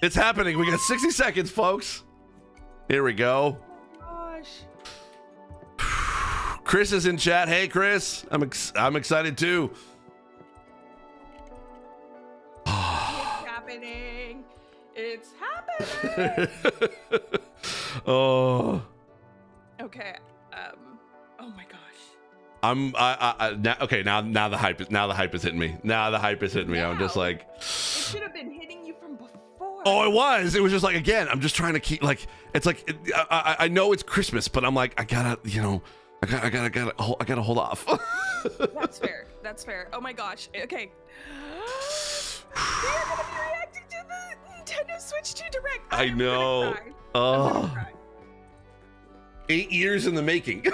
It's happening. We got 60 seconds, folks. Here we go. Oh gosh. Chris is in chat. Hey, Chris. I'm excited too. It's happening. It's happening. Oh. Okay. Oh my gosh. Now the hype is hitting me. Now the hype is hitting me. I'm just like, it should have been hitting you from before. oh, it was just like, again, I'm just trying to keep, like, it's like, I know it's Christmas, but I'm like, I gotta hold off. That's fair. That's fair. Oh my gosh. Okay. We are gonna be reacting to the Nintendo Switch 2 Direct. I know. Oh. 8 years in the making.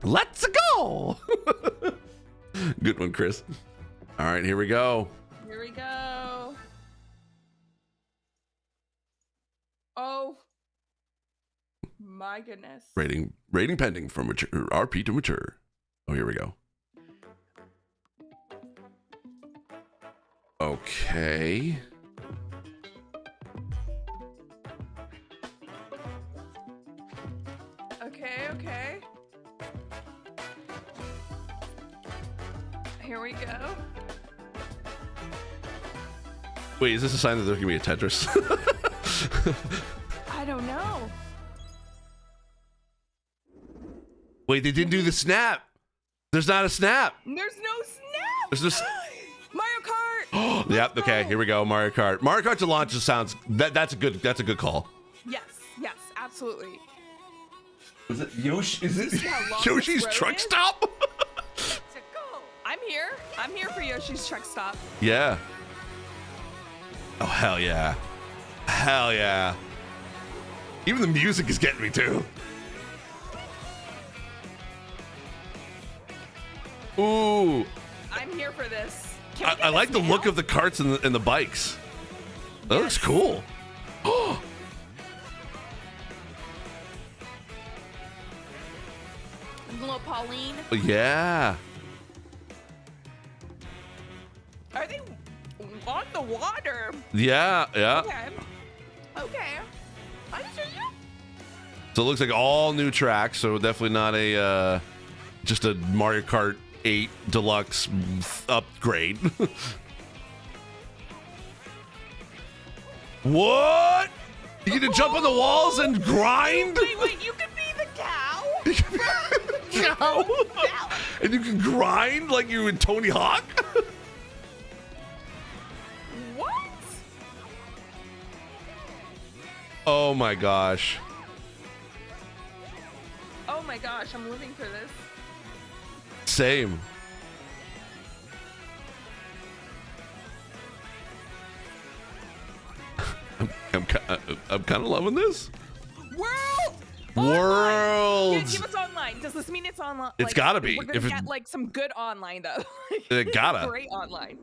Let's go. Good one, Chris. All right, here we go. Here we go. Oh my goodness. Rating pending from mature, RP to mature. Oh, here we go. Okay. Okay. Here we go. Wait, is this a sign that there's gonna be a Tetris? I don't know. Wait, they didn't do the snap. There's not a snap. There's no snap. There's no. Mario Kart. Oh, yep. Okay, here we go. Mario Kart. Mario Kart to launch just sounds. That's a good call. Yes, absolutely. Is it Yoshi? Is it See how long Yoshi's this road truck is? stop? I'm here for Yoshi's truck stop. Yeah. Oh, hell yeah. Hell yeah. Even the music is getting me too. Ooh. I'm here for this. I like the look of the carts and the bikes. That looks cool. Oh. Little Pauline. Yeah. Are they on the water? Yeah. Okay. I see you. So it looks like all new tracks. So definitely not a just a Mario Kart 8 Deluxe upgrade. What? You get to jump on the walls and grind? Wait, you could be the cow? Cow? And you can grind like you in Tony Hawk? What? Oh my gosh. Oh my gosh, I'm living for this. Same. I'm kind of loving this. Worlds. Give us online. Does this mean it's online? It's gotta be. We're gonna get like some good online though. It gotta. Great online.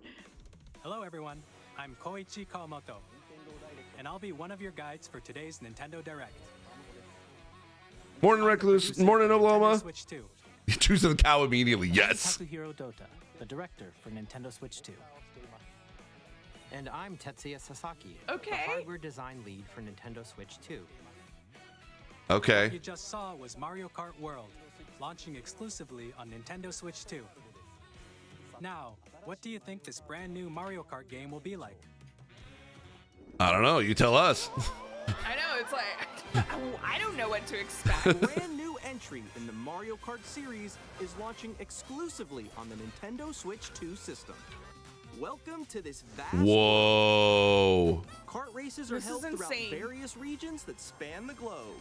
Hello everyone, I'm Koichi Kawamoto, and I'll be one of your guides for today's Nintendo Direct. Morning, Recluse. Morning, Oklahoma. Switch 2. You choose the cow immediately. Yes. Katsuhiro Dota, the director for Nintendo Switch 2. And I'm Tetsuya Sasaki, Okay. the hardware design lead for Nintendo Switch 2. Okay. What you just saw was Mario Kart World, launching exclusively on Nintendo Switch 2. Now, what do you think this brand new Mario Kart game will be like? I don't know. You tell us. I know, it's like, I don't know what to expect. A brand new entry in the Mario Kart series is launching exclusively on the Nintendo Switch 2 system. Welcome to this vast Whoa. Kart races are This is held throughout insane. various regions that span the globe.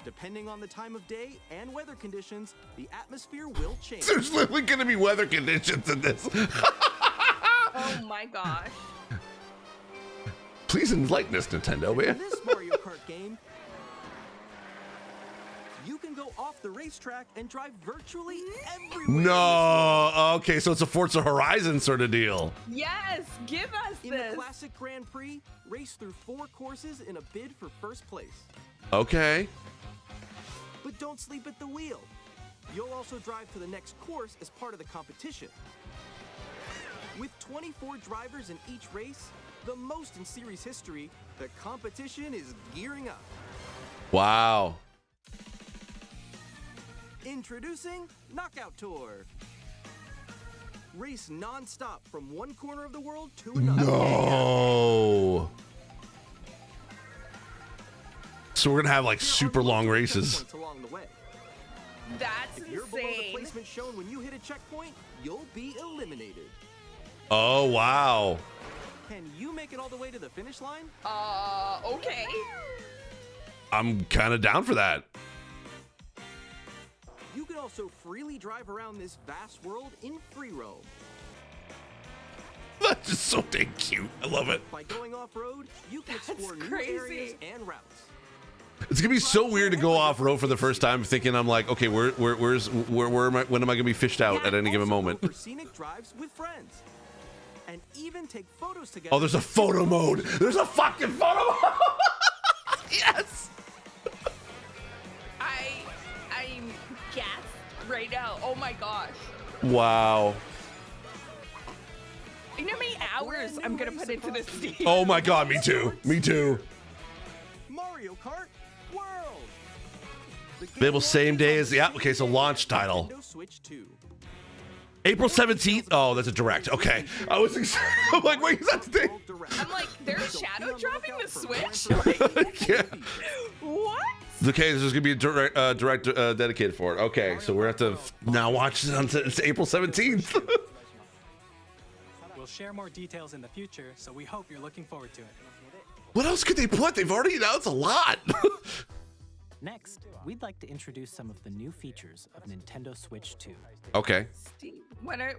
Depending on the time of day and weather conditions, the atmosphere will change. There's literally going to be weather conditions in this. Oh my gosh. Please enlighten us, Nintendo, In man. this Mario Kart game, you can go off the racetrack and drive virtually everywhere. No. Okay, so it's a Forza Horizon sort of deal. Yes, give us In this. the Classic Grand Prix, race through 4 courses in a bid for first place. Okay. But don't sleep at the wheel. You'll also drive to the next course as part of the competition. With 24 drivers in each race, the most in series history, the competition is gearing up. Wow. Introducing Knockout Tour. Race non-stop from one corner of the world to another. No. So we're gonna have like There are super long multiple races. checkpoints along the way. That's If you're below the insane. placement shown when you hit a checkpoint, you'll be eliminated. Oh wow. Can you make it all the way to the finish line? Okay. I'm kind of down for that. You can also freely drive around this vast world in free roam. That's just so dang cute. I love it. By going off-road, you can That's explore new crazy. areas and routes. It's gonna be so weird to go off road for the first time, thinking I'm like, okay, where am I? When am I gonna be fished out at any given Also moment? go for scenic drives with friends. And even take photos together. Oh, there's a photo mode. There's a fucking photo mode. Yes. I'm gassed right now. Oh my gosh. Wow. You know how many hours I'm gonna put into this game? Oh my God, me too. Me too. Mario Kart World. The game Available same launches day on as the the same okay, so day launch as title. Nintendo Switch 2. April 17th. Oh, that's a direct. Okay. I was I'm like, wait, is that the day? I'm like, they're shadow dropping the Switch? Yeah. What? Okay, there's gonna be a direct dedicated for it. Okay, so we're have to now watch it until it's April 17th. We'll share more details in the future, so we hope you're looking forward to it. What else could they put? They've already announced a lot. Next, we'd like to introduce some of the new features of Nintendo Switch 2. Okay. Steve, when are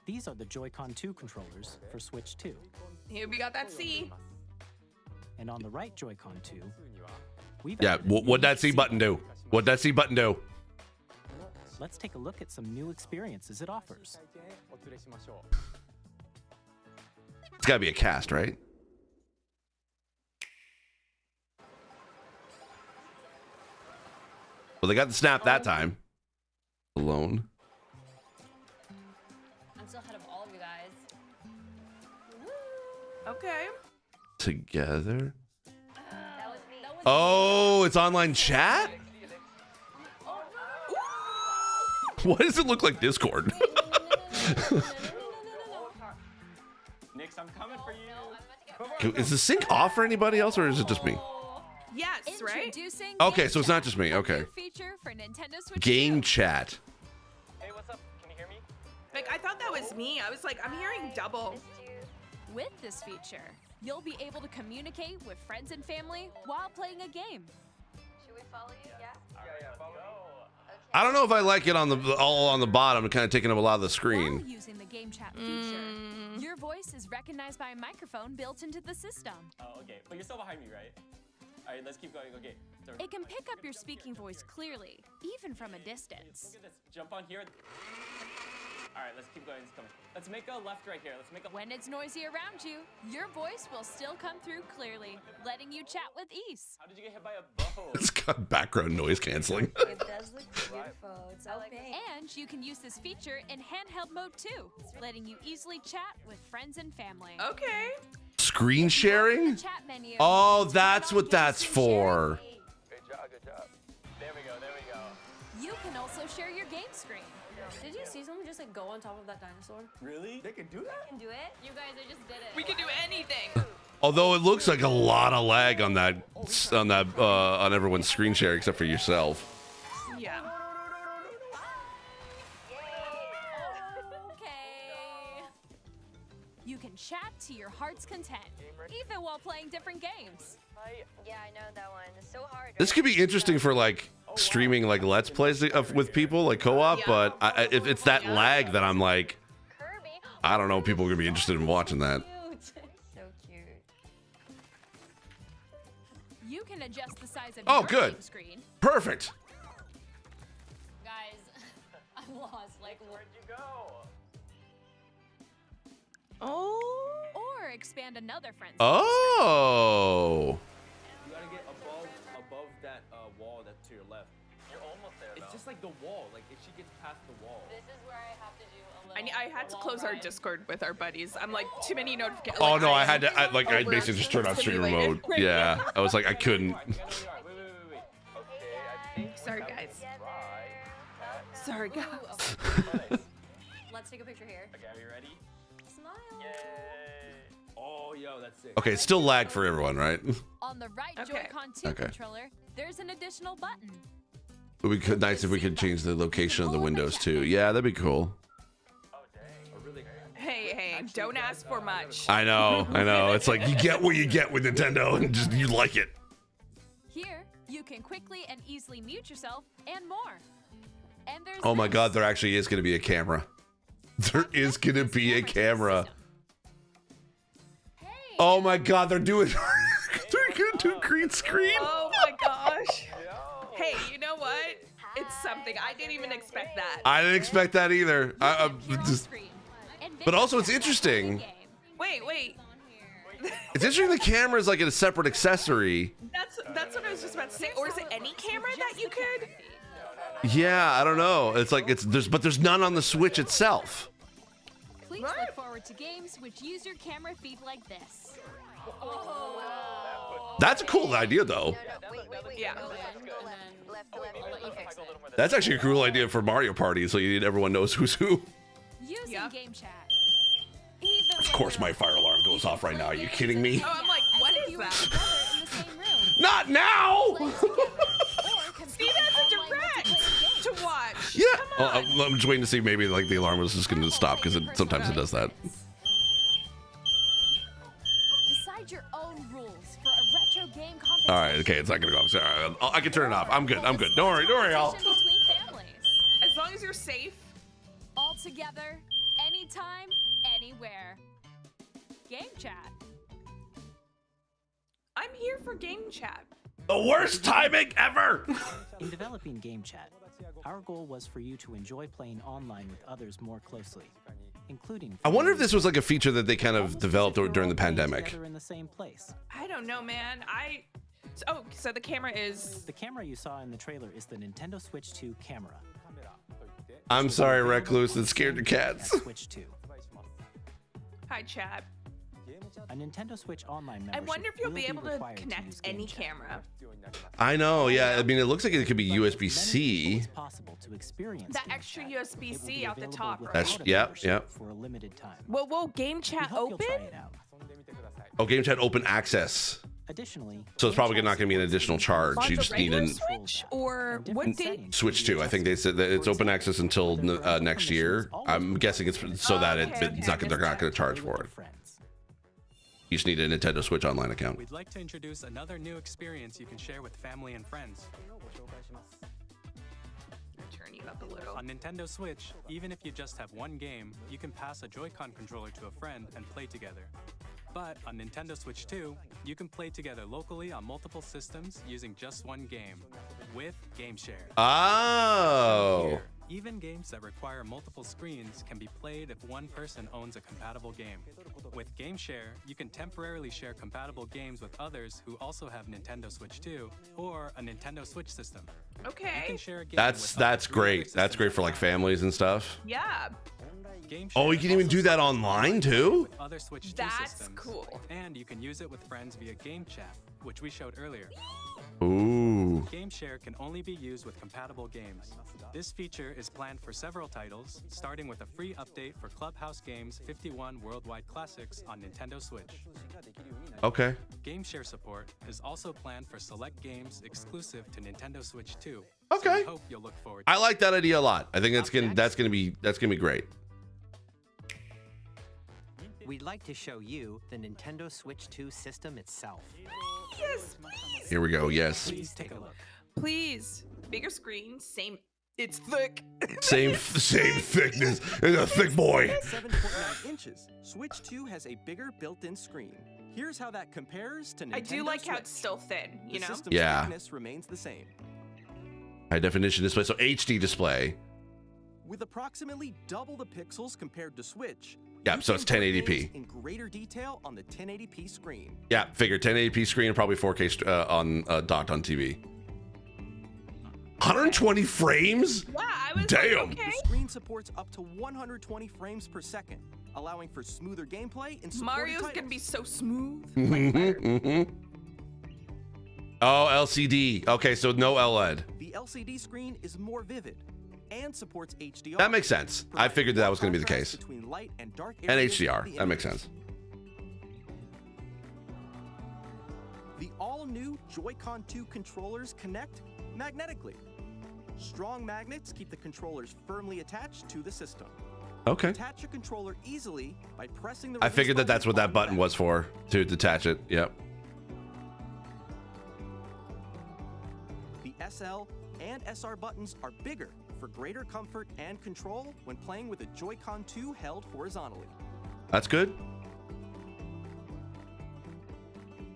These are the Joy-Con 2 controllers for Switch 2. here we got that C. And on the right Joy-Con 2, we've Yeah. added a new What'd that C seat button do? What'd that C button do? Let's take a look at some new experiences it offers. It's gotta be a cast, right? Well, they got the snap that time. Alone. I'm still ahead of all of you guys. Okay. Together. That was me. Oh, it's online chat? Why does it look like Discord? Nix, I'm coming for you. Is the sync off for anybody else, or is it just me? Yes, right? Introducing Okay, Game so it's not Chat, just me. a Okay. new feature for Nintendo Switch Game 2. chat. Hey, what's up? Can you hear me? Like, I thought that was me. I was like, I'm hearing double. With this feature, you'll be able to communicate with friends and family while playing a game. Should we follow you? Yeah. Yeah, follow me. I don't know if I like it on the all on the bottom, kind of taking up a lot of the While screen. using the Game Chat feature, your voice is recognized by a microphone built into the system. Oh, okay. But you're still behind me, right? All right, let's keep going. Okay. So, It can pick up your speaking voice clearly, even from a distance. look at this. Jump on here. All right, let's keep going. It's coming. Let's make a left right here. Let's make a. When it's noisy around you, your voice will still come through clearly, letting you chat with ease. How did you get hit by a bow? It's got background noise canceling. It does look beautiful. It's opaque. And you can use this feature in handheld mode too, letting you easily chat with friends and family. Okay. Screen sharing? Chat menu. Oh, Turn that's on what game that's screen sharing. for. Good job. Good job. There we go. There we go. You can also share your game screen. Did you see someone just like go on top of that dinosaur? Really? They can do that? Can do it? You guys are just did it. We can do anything. Although it looks like a lot of lag on that on everyone's screen share except for yourself. Yeah. Okay. You can chat to your heart's content, even while playing different games. Yeah, I know that one. It's so hard. This could be interesting for like streaming like let's plays with people like co-op, but if it's that lag that I'm like, Kirby. I don't know if people are gonna be interested in watching that. Cute. So cute. You can adjust the size of Oh, your good. game screen. Perfect. Guys, I'm lost. Like, Where'd you go? Oh. or expand another friend's. Oh. You gotta get above that wall that's to your left. You're almost there, It's just like the wall. Like if she gets past the wall. This is where I have to do a little. I had to close our Discord with our buddies. I'm like, too many notifications. Oh no, I had to. I basically just turned on stream remote. Yeah, I was like, I couldn't. Wait. Okay, I think. Sorry, guys. Sorry, guys. Let's take a picture here. Okay, are you ready? Smile. Yay! Oh, yo, that's sick. Okay, it's still lag for everyone, right? On the right Okay. Joy-Con 2 Okay. controller, there's an additional button. It would be nice if we could change the location of the windows too. Yeah, that'd be cool. Oh dang. Really? Hey, don't ask for much. I know. It's like you get what you get with Nintendo, and just you like it. Here, you can quickly and easily mute yourself and more. And there's Oh my this. God, there actually is going to be a camera. There is going to be a camera. Hey, Oh my God, they're doing. They're going to do green screen. Oh my gosh. Hey, you know what? It's something. I didn't even expect that. I didn't expect that either. appear on Just, screen. And but also it's video interesting. game. Wait. It's interesting. The camera is like a separate accessory. That's what I was just about to say. Or is it any camera that you could? Yeah, I don't know. It's like there's none on the Switch itself. Please look forward to games which use your camera feed like this. That's a cool idea, though. Wait. Yeah. Go in, and then left. Let you fix it. That's actually a cool idea for Mario Party, so everyone knows who's who. Using Yep. game chat. Even Of course, my fire alarm goes off right now. Are you kidding me? Oh, I'm like, what is that? in the same room. Not now! Steve has a direct to watch. Yeah. Come on. I'm just waiting to see maybe like the alarm was just going to stop because sometimes it does that. Decide your own rules for a retro game competition. All right. Okay. It's not going to go off. Sorry. I can turn it off. I'm good. Don't worry, Al. Between families. As long as you're safe. All together, anytime, anywhere. Game chat. I'm here for game chat. The worst timing ever. In developing Game Chat, our goal was for you to enjoy playing online with others more closely, including. I wonder if this was like a feature that they kind of developed during the pandemic. Together in the same place. I don't know, man. So the camera is. The camera you saw in the trailer is the Nintendo Switch 2 camera. I'm sorry, Recluse, that scared your cats. Switch 2. Hi, chat. A Nintendo Switch Online I membership wonder if you'll will be able to required connect use Game any Chat. camera. I know. Yeah. I mean, it looks like it could be But as many USB-C. people as possible to experience That Game extra Chat. USB-C It will be out the available top, without right? That's- a yep, membership yep. For a limited time. Will game We chat hope you'll open? try it out. Oh, Game Chat Open Access. Additionally, So it's probably not going to be an additional charge. On You the just need regular an Switch or what date? Switch 2. I think they said that it's open access until next year. I'm guessing it's so that it's not, they're not going to charge for it. You just need a Nintendo Switch Online account. We'd like to introduce another new experience you can share with family and friends. Turn you up a little. On Nintendo Switch, even if you just have one game, you can pass a Joy-Con controller to a friend and play together. But on Nintendo Switch 2, you can play together locally on multiple systems using just one game, with Game Share. Oh. Here, even games that require multiple screens can be played if one person owns a compatible game. With Game Share, you can temporarily share compatible games with others who also have Nintendo Switch 2 or a Nintendo Switch system. You Okay. can share a game That's with up to 3 other great. That's great for like systems. families and stuff. Yeah. Game Oh, Share you can even also do that supports online too? with other Switch 2 That's systems. cool. And you can use it with friends via Game Chat, which we showed earlier. Ooh. Game Share can only be used with compatible games. This feature is planned for several titles, starting with a free update for Clubhouse Games 51 Worldwide Classics on Nintendo Switch. Okay. Game Share support is also planned for select games exclusive to Nintendo Switch 2. Okay. So we hope you'll look forward to I like that idea a lot. I think that's gonna be great. We'd like to show you the Nintendo Switch 2 system itself. Yes, please. Here we go. Yes. Please take a look. Please. Bigger screen, same. It's thick. Same thickness. It's a thick boy. 7.9 inches. Switch 2 has a bigger built-in screen. Here's how that compares to Nintendo I do like how Switch. it's still thin, you The know? system's Yeah. thickness remains the same. High definition display. So HD display. With approximately double the pixels compared to Switch. Yeah, you so can it's play 1080p. games in greater detail on the 1080p screen. Yeah, figure 1080p screen and probably 4K on docked on TV. 120 frames? Yeah, I was Damn. like, okay. The screen supports up to 120 frames per second, allowing for smoother gameplay and Mario's gonna be so smooth. Oh, LCD. Okay, so no LED. The LCD screen is more vivid and supports HDR. That makes sense. I figured that was going to be the case. Between light and dark And areas HDR. of the That makes image. sense. The all-new Joy-Con 2 controllers connect magnetically. Strong magnets keep the controllers firmly attached to the system. Okay. Attach your controller easily by pressing the I release figured that that's what button that on button the was for, to detach it. Yep. back. The SL and SR buttons are bigger for greater comfort and control when playing with a Joy-Con 2 held horizontally. That's good.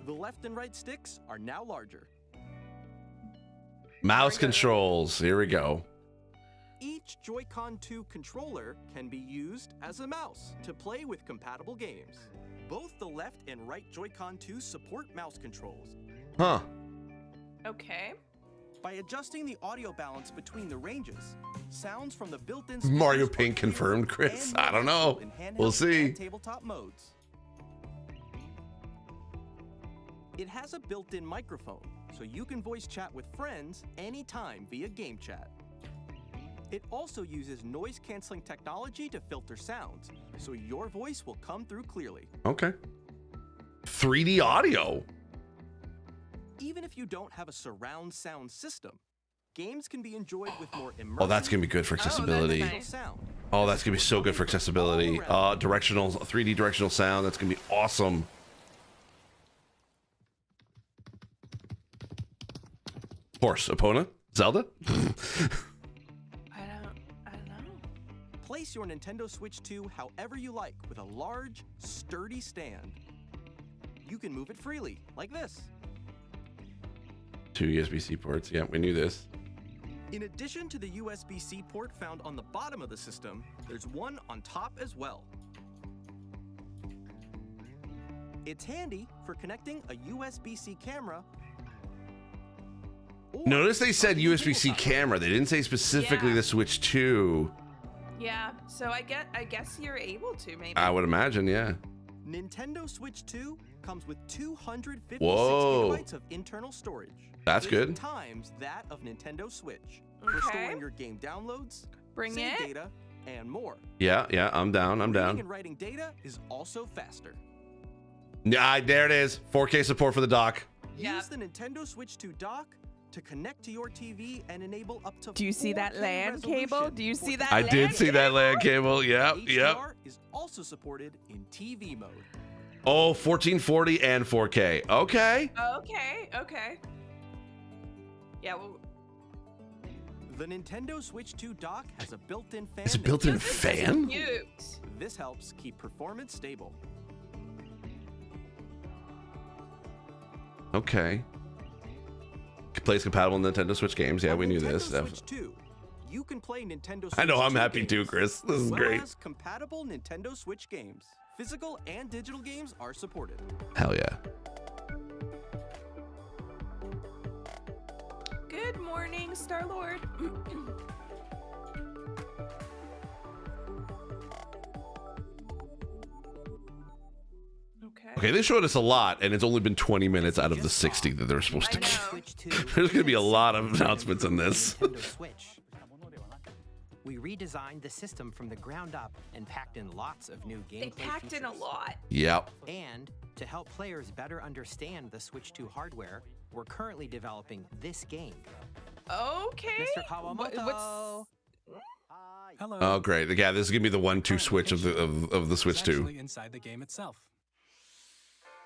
The left and right sticks are now larger. Mouse controls. Here we go. Each Joy-Con 2 controller can be used as a mouse to play with compatible games. Both the left and right Joy-Con 2 support mouse controls. Huh. Okay. By adjusting the audio balance between the ranges, sounds from the built-in Mario speakers are Paint clearer confirmed, Chris. and I don't know. in handheld We'll see. and tabletop modes. It has a built-in microphone, so you can voice chat with friends anytime via game chat. It also uses noise-canceling technology to filter sounds, so your voice will come through clearly. Okay. 3D audio. Even if you don't have a surround sound system, games can be enjoyed with more immersive. Oh, that's going to be good for accessibility. nice. Sound. Oh, that's going to be so good for accessibility. Directional, 3D directional sound. That's going to be awesome. Horse, Epona, Zelda. I don't know. Place your Nintendo Switch 2 however you like with a large, sturdy stand. You can move it freely, like this. 2 USB-C ports. Yeah, we knew this. In addition to the USB-C port found on the bottom of the system, there's one on top as well. It's handy for connecting a USB-C camera. or Notice they said a USB-C tabletop. camera. They didn't say specifically Yeah. the Switch 2. Yeah, so I guess you're able to maybe. I would imagine, yeah. Nintendo Switch 2 comes with 256 Whoa. gigabytes of internal storage. That's 8 good. times that of Nintendo Switch. For Okay. storing your game downloads, Bring save it. data, and more. Yeah, I'm down. I'm Reading down. and writing data is also faster. Yeah, there it is. 4K support for the dock. Yeah. Use the Nintendo Switch 2 dock to connect to your TV and enable up to Do you see that 4K LAN cable? resolution Do you for see that I LAN did see that cable? LAN cable. Yep. HDR is also supported in TV mode. Oh, 1440 and 4K. Okay. Okay. Yeah, well, The Nintendo Switch 2 dock has a built-in fan. It's a that built-in this is fan? cute. This helps keep performance stable. Okay. Plays compatible Nintendo Switch games. Yeah, On we knew Nintendo this. Switch 2, you can play Nintendo Switch I know, I'm 2 happy games, too, Chris. This is as well great. as compatible Nintendo Switch games. Physical and digital games are supported. Hell yeah. Good morning, Star-Lord. Okay, they showed us a lot, and it's only been 20 minutes out of the 60 that they're supposed to I get. know. Switch 2 There's going to be a lot of announcements in this. Nintendo Switch. We redesigned the system from the ground up and packed in lots of new gameplay They packed in a features. lot. Yep. And to help players better understand the Switch 2 hardware, we're currently developing this game. Okay. Mr. Kawamoto. What's... Hello. Oh, great. Yeah, this is going to be the 1-2 switch of the Switch It's 2. actually inside the game itself.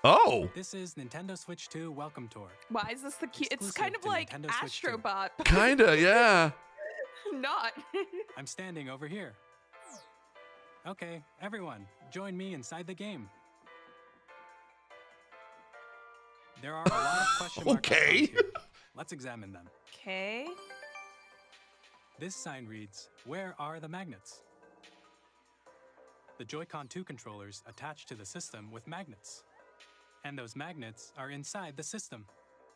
Oh, This is Nintendo Switch 2 Welcome Tour. Why is this the cute? It's Exclusive kind of to like Nintendo Switch 2. Astrobot. but kinda, yeah. Not. I'm standing over here. Okay, everyone, join me inside the game. There are a lot of question mark Okay. icons here. Let's examine them. Okay. This sign reads, "Where are the magnets?" The Joy-Con 2 controllers attach to the system with magnets. And those magnets are inside the system.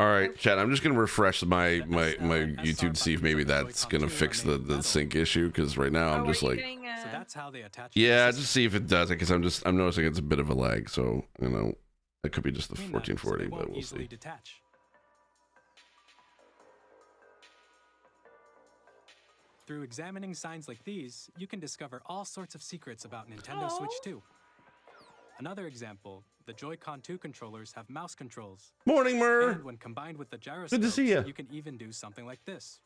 All right, chat. I'm just gonna refresh my YouTube to see if maybe that's gonna fix the sync issue. Because right now I'm just like, So that's how they attach. yeah, just see if it does it. Because I'm noticing it's a bit of a lag. So you know, it could be just the 1440, but we'll see. Detach. Through examining signs like these, you can discover all sorts of secrets about Nintendo Switch 2. Another example, the Joy-Con 2 controllers have mouse controls. Morning, Mur. And when combined with the gyroscope, Good to see ya. You can even do something like this.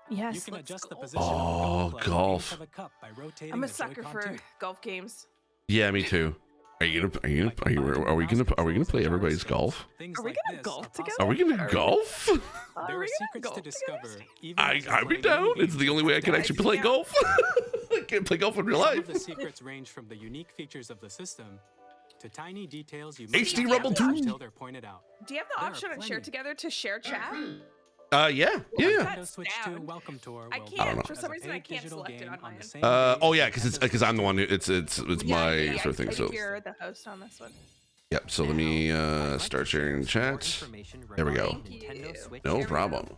Yes, You can adjust the go. position Oh, of the golf. of a cup by rotating I'm a the sucker Joy-Con for 2. golf games. Yeah, me too. Are we gonna play everybody's golf? Are we gonna golf together? Are we gonna golf? There are secrets to discover. I'd be down. It's the only way I can actually play golf. I can't play golf in real Some life. of the secrets range from the unique features of the system to tiny details you may HD not Rumble notice 2. until they're pointed out. Do you have the There are option on Share plenty. Together to share chat? Yeah. Nintendo Switch 2 down. Welcome Tour I will can't. launch For as some a reason, I paid can't digital select it game on my the end. same day Oh yeah, as because I'm the one. It's my Yeah, sort of thing. I So think you're the host on this one. yep. So let me start sharing chat. There we go. No problem.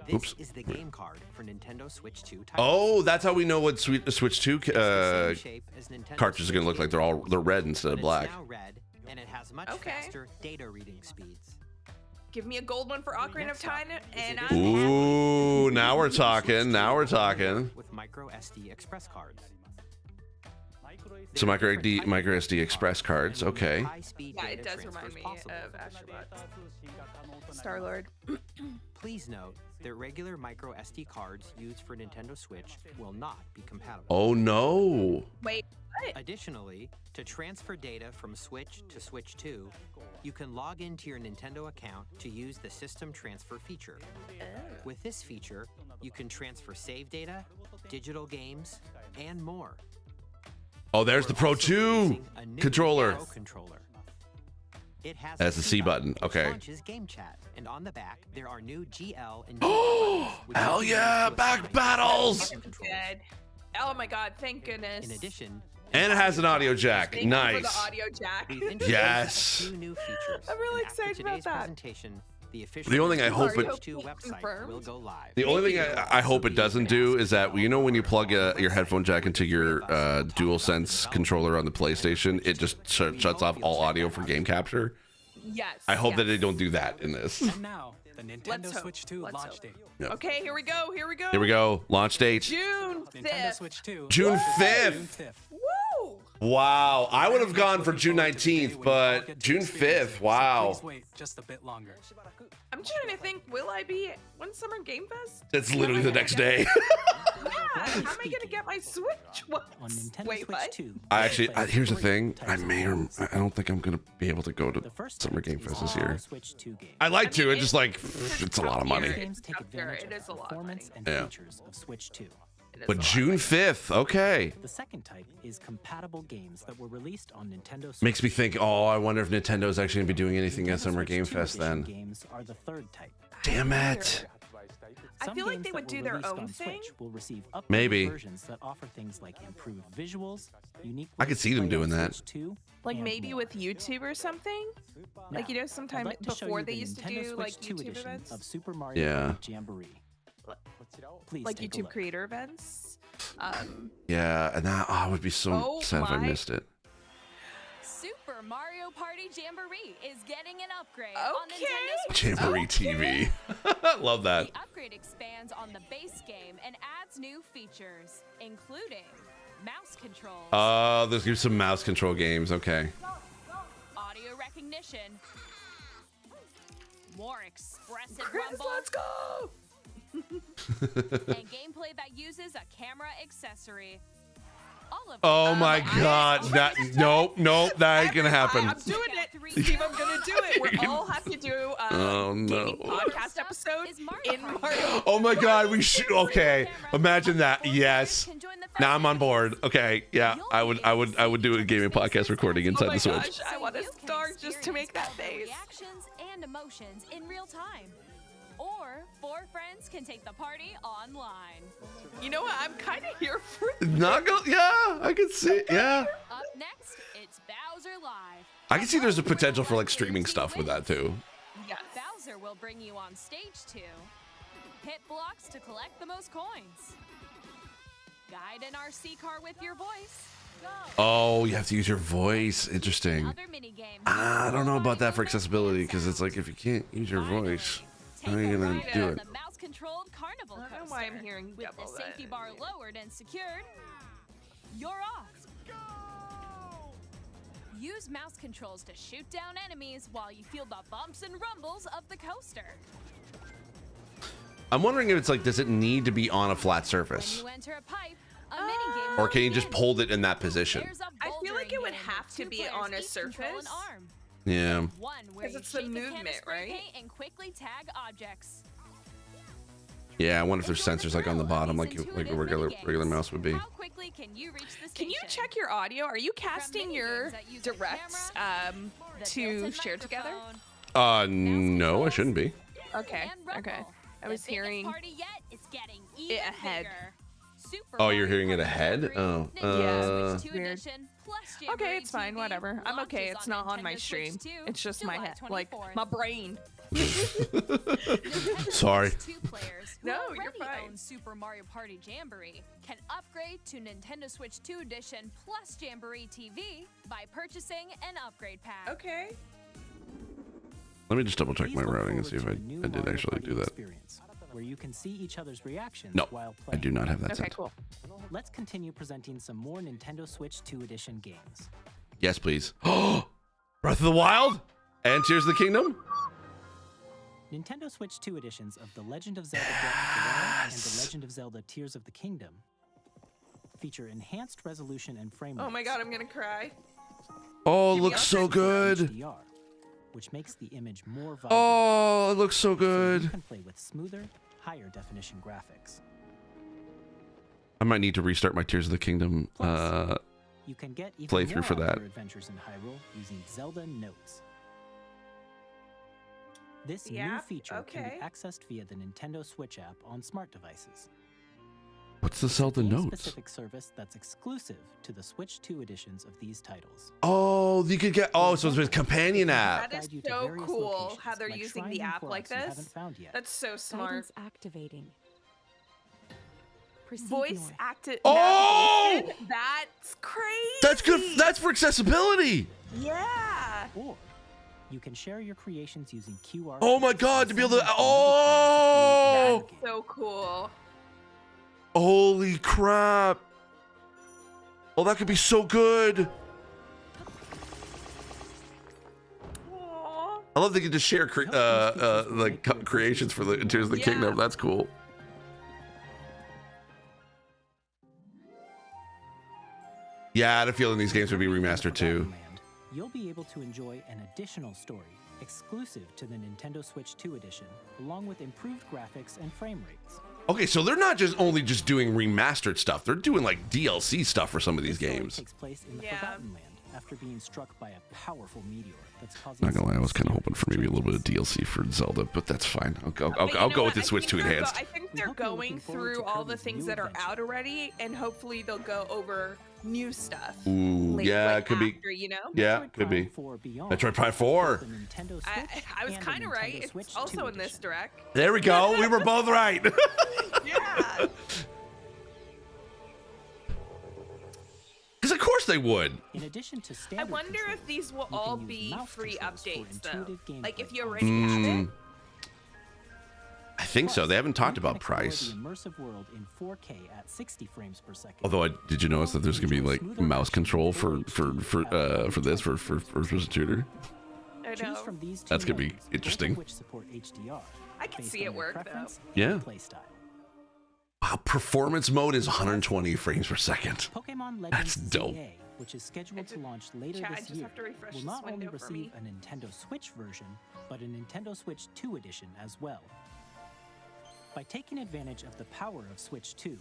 This Oops. is the game card for Nintendo Switch 2 titles. Oh, that's how we know what Switch 2 It's the same shape as Nintendo cartridges are gonna look Switch like. They're red instead of but black. It's now red, and it has much Okay. faster data reading speeds. Give me a gold one for Ocarina of Time, and it I'm is- Ooh, now we're talking. Now we're talking. With micro SD express cards. So micro SD express cards. Okay. High-speed Yeah, it data does remind transfers me possible. of Astrobot. Star-Lord. Please note that regular micro SD cards used for Nintendo Switch will not be compatible. Oh no. Wait, what? Additionally, to transfer data from Switch to Switch 2, you can log into your Nintendo account to use the System Transfer feature. With this feature, you can transfer save data, digital games, and more. Oh, there's the Pro 2 controller. Pro controller. It has That's a the C button. which Okay. launches Game Chat, and on the back there are new GL and Oh, which hell you can yeah, use to back assign battles. controls. Good. Oh my god, thank goodness. In addition, And it has an audio jack. Thank you for the Nice. audio jack. we've introduced Yes. a few new features. I'm really and after excited about today's that. presentation, the official The only thing I hope Switch it- 2 website Confirmed. will go live. The only thing I hope it doesn't do is that, you know, when you plug your headphone jack into your DualSense controller on the PlayStation, it just shuts off all audio for game capture. Yes. I hope that yes. they don't do that in this. And now, the Nintendo Let's hope. Switch 2 Let's launch hope. date. Yep. Okay, here we go. Here we go. Here we go. Launch date. June Nintendo 5th. Switch 2. June launches 5th. June 5th. Woo! Wow. I would have gone for June 19th, but June 5th. Wow. Please wait just a bit longer. I'm trying to think, will I be when Summer Game Fest? That's literally the next day. Yeah, how am I gonna get my Switch? What? On Nintendo Wait, Switch what? 2, I actually, play here's the three thing. I types of may or games. I don't think I'm gonna be able to go to The first Summer type Game is Fest this all year. Switch 2 games. I like to. It's just like it's it's a lot of tough money. here. Games take It's tough here. advantage It of is a lot of performance money. and Yeah. features of Switch 2. It is But a lot. June 5th. Okay. The second type is compatible games that were released on Nintendo Switch. Makes me think. Oh, I wonder if Nintendo's actually gonna be doing anything at Nintendo Summer Switch Game 2 Fest edition then. Games are the third type. Damn it. I Some feel like games they that would were do their released own on thing. Switch will receive updated Maybe. versions that offer things like improved visuals, unique I could ways see to them play on doing that. Switch 2, Like and maybe more. with YouTube or something. Like, you know, sometime I'd like to show before you they the used to Nintendo do Switch like 2 YouTube edition events, of Super Mario Yeah. Party Jamboree. Please like take a YouTube look. creator events. Yeah, and that I would be so Oh sad if I my- missed it. Super Mario Party Jamboree is getting an upgrade Okay. on Nintendo Switch. Jamboree TV. Love that. The upgrade expands on the base game and adds new features, including mouse controls, There's some mouse control games. Okay. audio recognition, more expressive Chris, rumble, let's go. and gameplay that uses a camera accessory. All of Oh them- my God. Nope. That ain't gonna happen. I'm doing it. Steve, I'm gonna do it. We all have to do Oh, no. gaming podcast episode Is Mario in Party. Mario. Oh my God. We should. Okay. Imagine that. Yes. Now I'm on board. Okay. Yeah. I would do a gaming podcast recording Oh inside my the Switch. gosh, I want to start just to make that face. Reactions and emotions in real time. Or 4 friends can take the party online. You know what? I'm kind of here for Not go. Yeah. I could see. Yeah. Up next, it's Bowser Live. I can see there's a potential for like streaming stuff with that too. Yes. Bowser will bring you on stage 2. Hit blocks to collect the most coins. Guide an RC car with your voice. Go. Oh, you have to use your voice. Interesting. Other mini-games I don't know about that for accessibility because it's like if you can't use your voice, how are you gonna do it? The mouse-controlled carnival I don't know coaster. why I'm hearing With double the safety that. bar lowered and secured, you're off. Use mouse controls to shoot down enemies while you feel the bumps and rumbles of the coaster. I'm wondering if it's like, does it need to be on a flat When surface? you enter a pipe, a minigame Or can you will just begin. hold it in that position? There's a I feel like it would bouldering game have where to 2 be players on a each control an surface. arm. Yeah. One where 'Cause you it's the shake a can of movement, spray right? paint and quickly tag objects. Yeah, I wonder if there's Enjoy the sensors like on the thrill of bottom, these like a intuitive regular minigames. mouse would be. How quickly can you reach the Can you station? check your audio? Are you casting your minigames that use a directs the to built-in share together? microphone, No, I shouldn't be. Okay, and rumble. okay. I The was biggest hearing party yet is getting even ahead. bigger. Super Oh, you're Mario hearing it Party ahead? Jamboree, Oh, Nintendo Switch 2 Weird. Edition, plus Okay, Jamboree it's fine, TV whatever. I'm okay. launches It's not on my Nintendo stream. Switch 2, It's just my July head, like 24th. my brain. Nintendo Sorry. Switch 2 players who No, you're already fine. own Super Mario Party Jamboree can upgrade to Nintendo Switch 2 Edition plus Jamboree TV by purchasing an upgrade pack. Okay. Let me just double check Please my look routing and forward see if to the new I did Mario actually Party do that. experience, where you can see each other's reactions No, while I playing. do not have that Okay, set. cool. Let's continue presenting some more Nintendo Switch 2 Edition games. Yes, please. Oh, Breath of the Wild and Tears of the Kingdom. Nintendo Switch 2 editions of The Legend of Zelda Breath of the Wild and The Legend of Zelda Tears of the Kingdom feature enhanced resolution and frame rates. Oh my god, I'm gonna cry. Oh, it Give me looks a so second. good. HDR, which makes the image more vibrant. Oh, it looks so So you good. can play with smoother, higher definition graphics. I might need to restart my Tears of the Kingdom You can get even playthrough more for out of that. your adventures in Hyrule using Zelda Notes. This Yeah, new feature can okay. be accessed via the Nintendo Switch app on smart devices. What's the Zelda Notes? Specific service that's exclusive to the Switch 2 editions of these titles. Oh, you could get. Oh, so it's a companion app. That is Guide you to so various cool locations, how they're like using shrines the and app like clubs you this. haven't found yet. That's so smart. Guidance activating. Proceed Voice north. active. Oh! navigation? That's crazy. That's good. That's for accessibility. Yeah. Or you can share your creations using QR. Oh my codes God, and to be able to. send them Oh! to So cool. Holy crap. Oh, that could be so good. Aww. I love that you can just share creations for the Tears of the Yeah. Kingdom. That's cool. Yeah, I had a feeling these games would be remastered too. Land, you'll be able to enjoy an additional story exclusive to the Nintendo Switch 2 edition, along with improved graphics and frame rates. Okay, so they're not just only just doing remastered stuff. They're doing like DLC stuff for some of these This story games. takes place in the Yeah. Forgotten Land after being struck by a powerful meteor that's causing. Not gonna lie, I was kind of serious hoping for maybe a little bit of changes. DLC for Zelda, but that's fine. I'll go. But you I'll know go what? with the I Switch think 2 they're enhanced. I think We they're hope you're going looking forward through to all the Kirby's things new that are adventure. out already, and hopefully they'll go over new stuff. Ooh, Like- yeah, like it could be. after, you know? Yeah, Metroid could Prime be. 4 Beyond Metroid Prime 4. the Nintendo I Switch was and the kind of right. Nintendo It's Switch 2 also in this edition. direct. There we go. We were both right. Yeah. Because of course they would. In addition to I standard wonder if controls, these will you can all use be mouse free controls for updates, though. intuitive Like if gameplay you on already have it. Mm, I think so. They haven't talked you can about explore price. the immersive world in 4K at 60 frames per second. Although, did you notice that there's gonna be like mouse control for this for first-person shooter? I Choose know. from these two That's gonna be modes, both of interesting. which support HDR, I can based see it on your work, though. preference Yeah. and playstyle. Wow, performance mode is 120 frames per second. Pokemon Legends That's dope. ZA, which is scheduled to launch later Chad, this just year, have to refresh will this not only window for receive me. a Nintendo Switch version, but a Nintendo Switch 2 edition as well. By taking advantage of the power of Switch 2,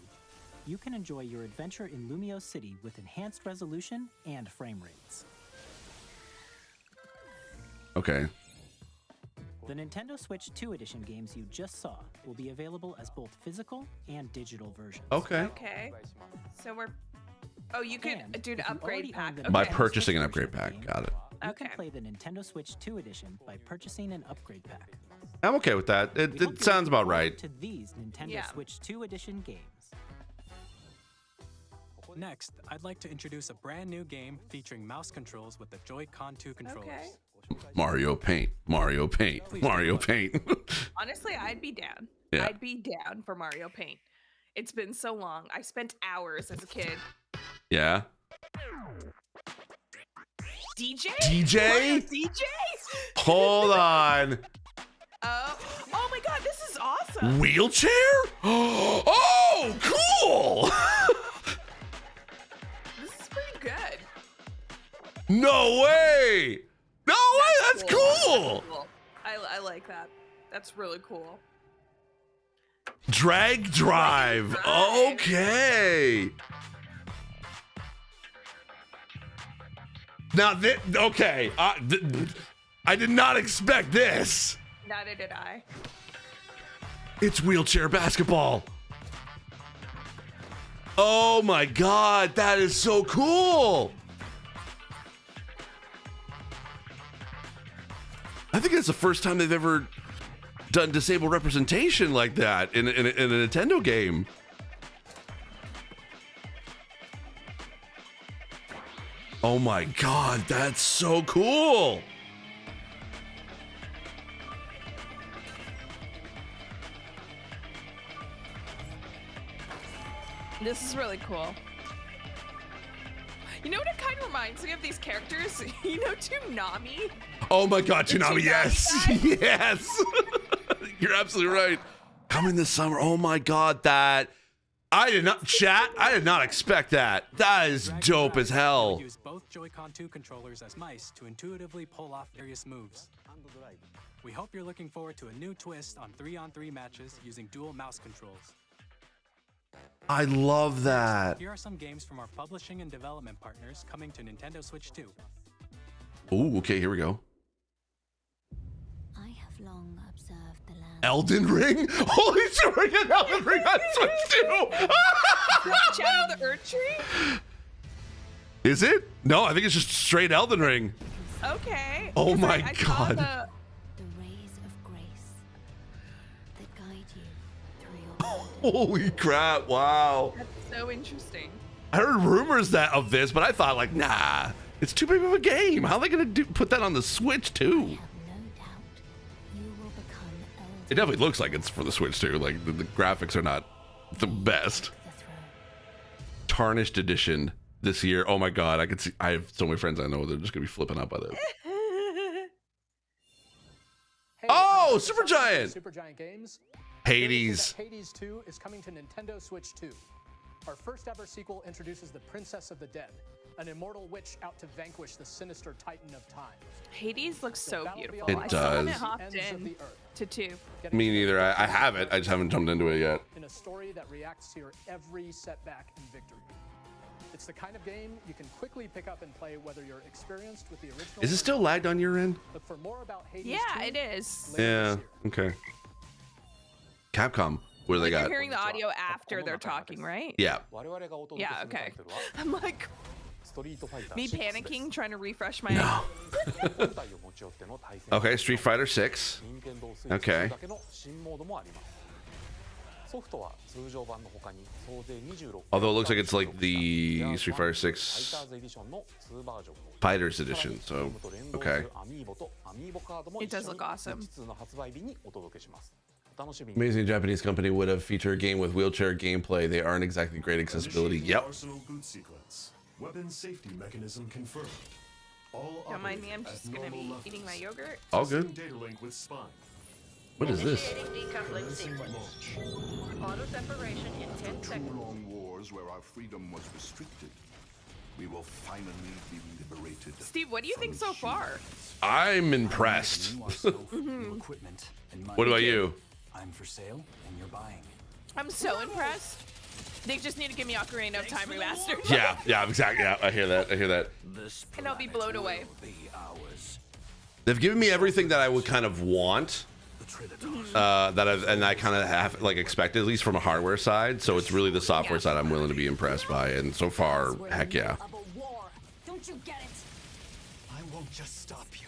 you can enjoy your adventure in Lumio City with enhanced resolution and frame rates. Okay. The Nintendo Switch 2 edition games you just saw will be available as both physical and digital versions. Okay. Okay. So we're. Oh, you could And do if the you upgrade already pack. own the Okay. By Nintendo purchasing an Switch upgrade version of pack. the Got it. You can play the Nintendo Switch 2 edition by purchasing an upgrade pack. I'm okay with that. It sounds about right. To these Nintendo Switch 2 edition games. Next, I'd like to introduce a brand new game featuring mouse controls with the Joy-Con 2 controllers. Okay. Mario Paint, Mario Paint, Mario Paint. Honestly, I'd be down. Yeah. I'd be down for Mario Paint. It's been so long. I spent hours as a kid. Yeah. DJ? DJ? DJ? Hold on. Oh my god, this is awesome. Wheelchair? Oh, cool. This is pretty good. No way. No way. That's cool. I like that. That's really cool. Drag drive. Okay. Now, okay. I did not expect this. Neither did I. It's wheelchair basketball. Oh my god, that is so cool. I think that's the first time they've ever done disabled representation like that in a Nintendo game. Oh my god, that's so cool. This is really cool. You know what it kind of reminds me of these characters? You know Toonami? Oh my god, Toonami, yes. guy? Yes. You're absolutely right. Coming this summer. Oh my god, that. I did not expect that. That is dope as hell. Use both Joy-Con 2 controllers as mice to intuitively pull off various moves. We hope you're looking forward to a new twist on 3-on-3 matches using dual mouse controls. I love that. Here are some games from our publishing and development partners coming to Nintendo Switch 2. Ooh, okay, here we go. I have long observed the land. Elden Ring? Holy shit, we're getting Elden Ring on Switch 2! Shadow of the Earth Tree? Is it? No, I think it's just straight Elden Ring. Okay. Oh 'Cause my I saw god. The rays of grace that guide you through your Holy crap, wow. That's so interesting. I heard rumors of this, but I thought like, nah, it's too big of a game. How are they gonna put that on the Switch too? It definitely looks like it's for the Switch too. Like the graphics are not the best. Tarnished edition this year. Oh my god, I could see. I have so many friends I know they're just gonna be flipping out by this. Oh, Supergiant! Supergiant Games. Hades. Hades 2 is coming to Nintendo Switch 2. Our first ever sequel introduces the Princess of the Dead, an immortal witch out to vanquish the sinister Titan of Time. Hades looks so beautiful. It I still haven't does. hopped in to 2. Me neither. I have it. I just haven't jumped into it yet. In a story that reacts to your every setback and victory. It's the kind of game you can quickly pick up and play whether you're experienced with the original. Is it still lagged on your end? Look for more about Hades Yeah, 2 it is. Yeah. Okay. Capcom. What do they You're got? hearing the audio after they're talking, right? Yeah. Yeah, okay. I'm like, me panicking, trying to refresh my... No. Okay, Street Fighter 6. Okay. Although it looks like it's like the Street Fighter 6 Fighters Edition, so okay. It does look awesome. Amazing Japanese company would have featured a game with wheelchair gameplay. They aren't exactly great accessibility. Yep. Arsenal boot sequence. Weapon safety mechanism confirmed. All Don't mind me, I'm just gonna be eating my yogurt. All good. Data link with spine. What is this? Decoupling sequence. Auto separation in 10 seconds. Long wars where our freedom was restricted. We will finally be liberated. Steve, what do you think so far? I'm impressed. What about you? I'm for sale and you're buying. I'm so impressed. They just need to give me Ocarina of Time remastered. Yeah, exactly. Yeah, I hear that. And I'll be blown away. They've given me everything that I would kind of want. I kind of have like expected, at least from a hardware side. So it's really the software side I'm willing to be impressed by, and so far, heck yeah. Don't you get it? I won't just stop you.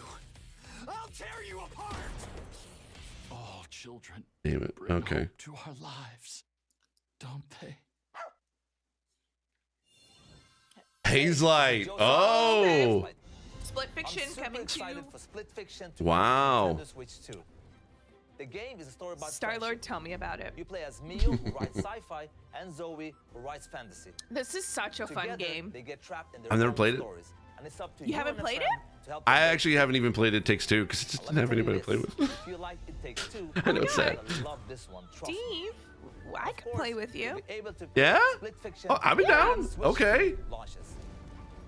I'll tear you apart. All children. Damn it. Bring Okay. hope to our lives. Don't they? Haze Light. Oh. Split Fiction coming excited to for Split Fiction to Wow. Nintendo Switch 2. The game is a story about Star-Lord. friendship. Tell me about it. You play as Mio, who writes sci-fi, and Zoe, who writes fantasy. This is such a fun Together, game. They get trapped in their I've never own played it. stories, and it's up to You haven't and a played friend it? to help I them actually haven't even played It Takes Two because it just didn't have anybody to play with. If you like It Takes Two, I know it's sad. you'll love this one. Trust me. Steve, I could play with you. You'll be able to Yeah? Split Fiction Oh, I'll be down. Switch Okay. launches.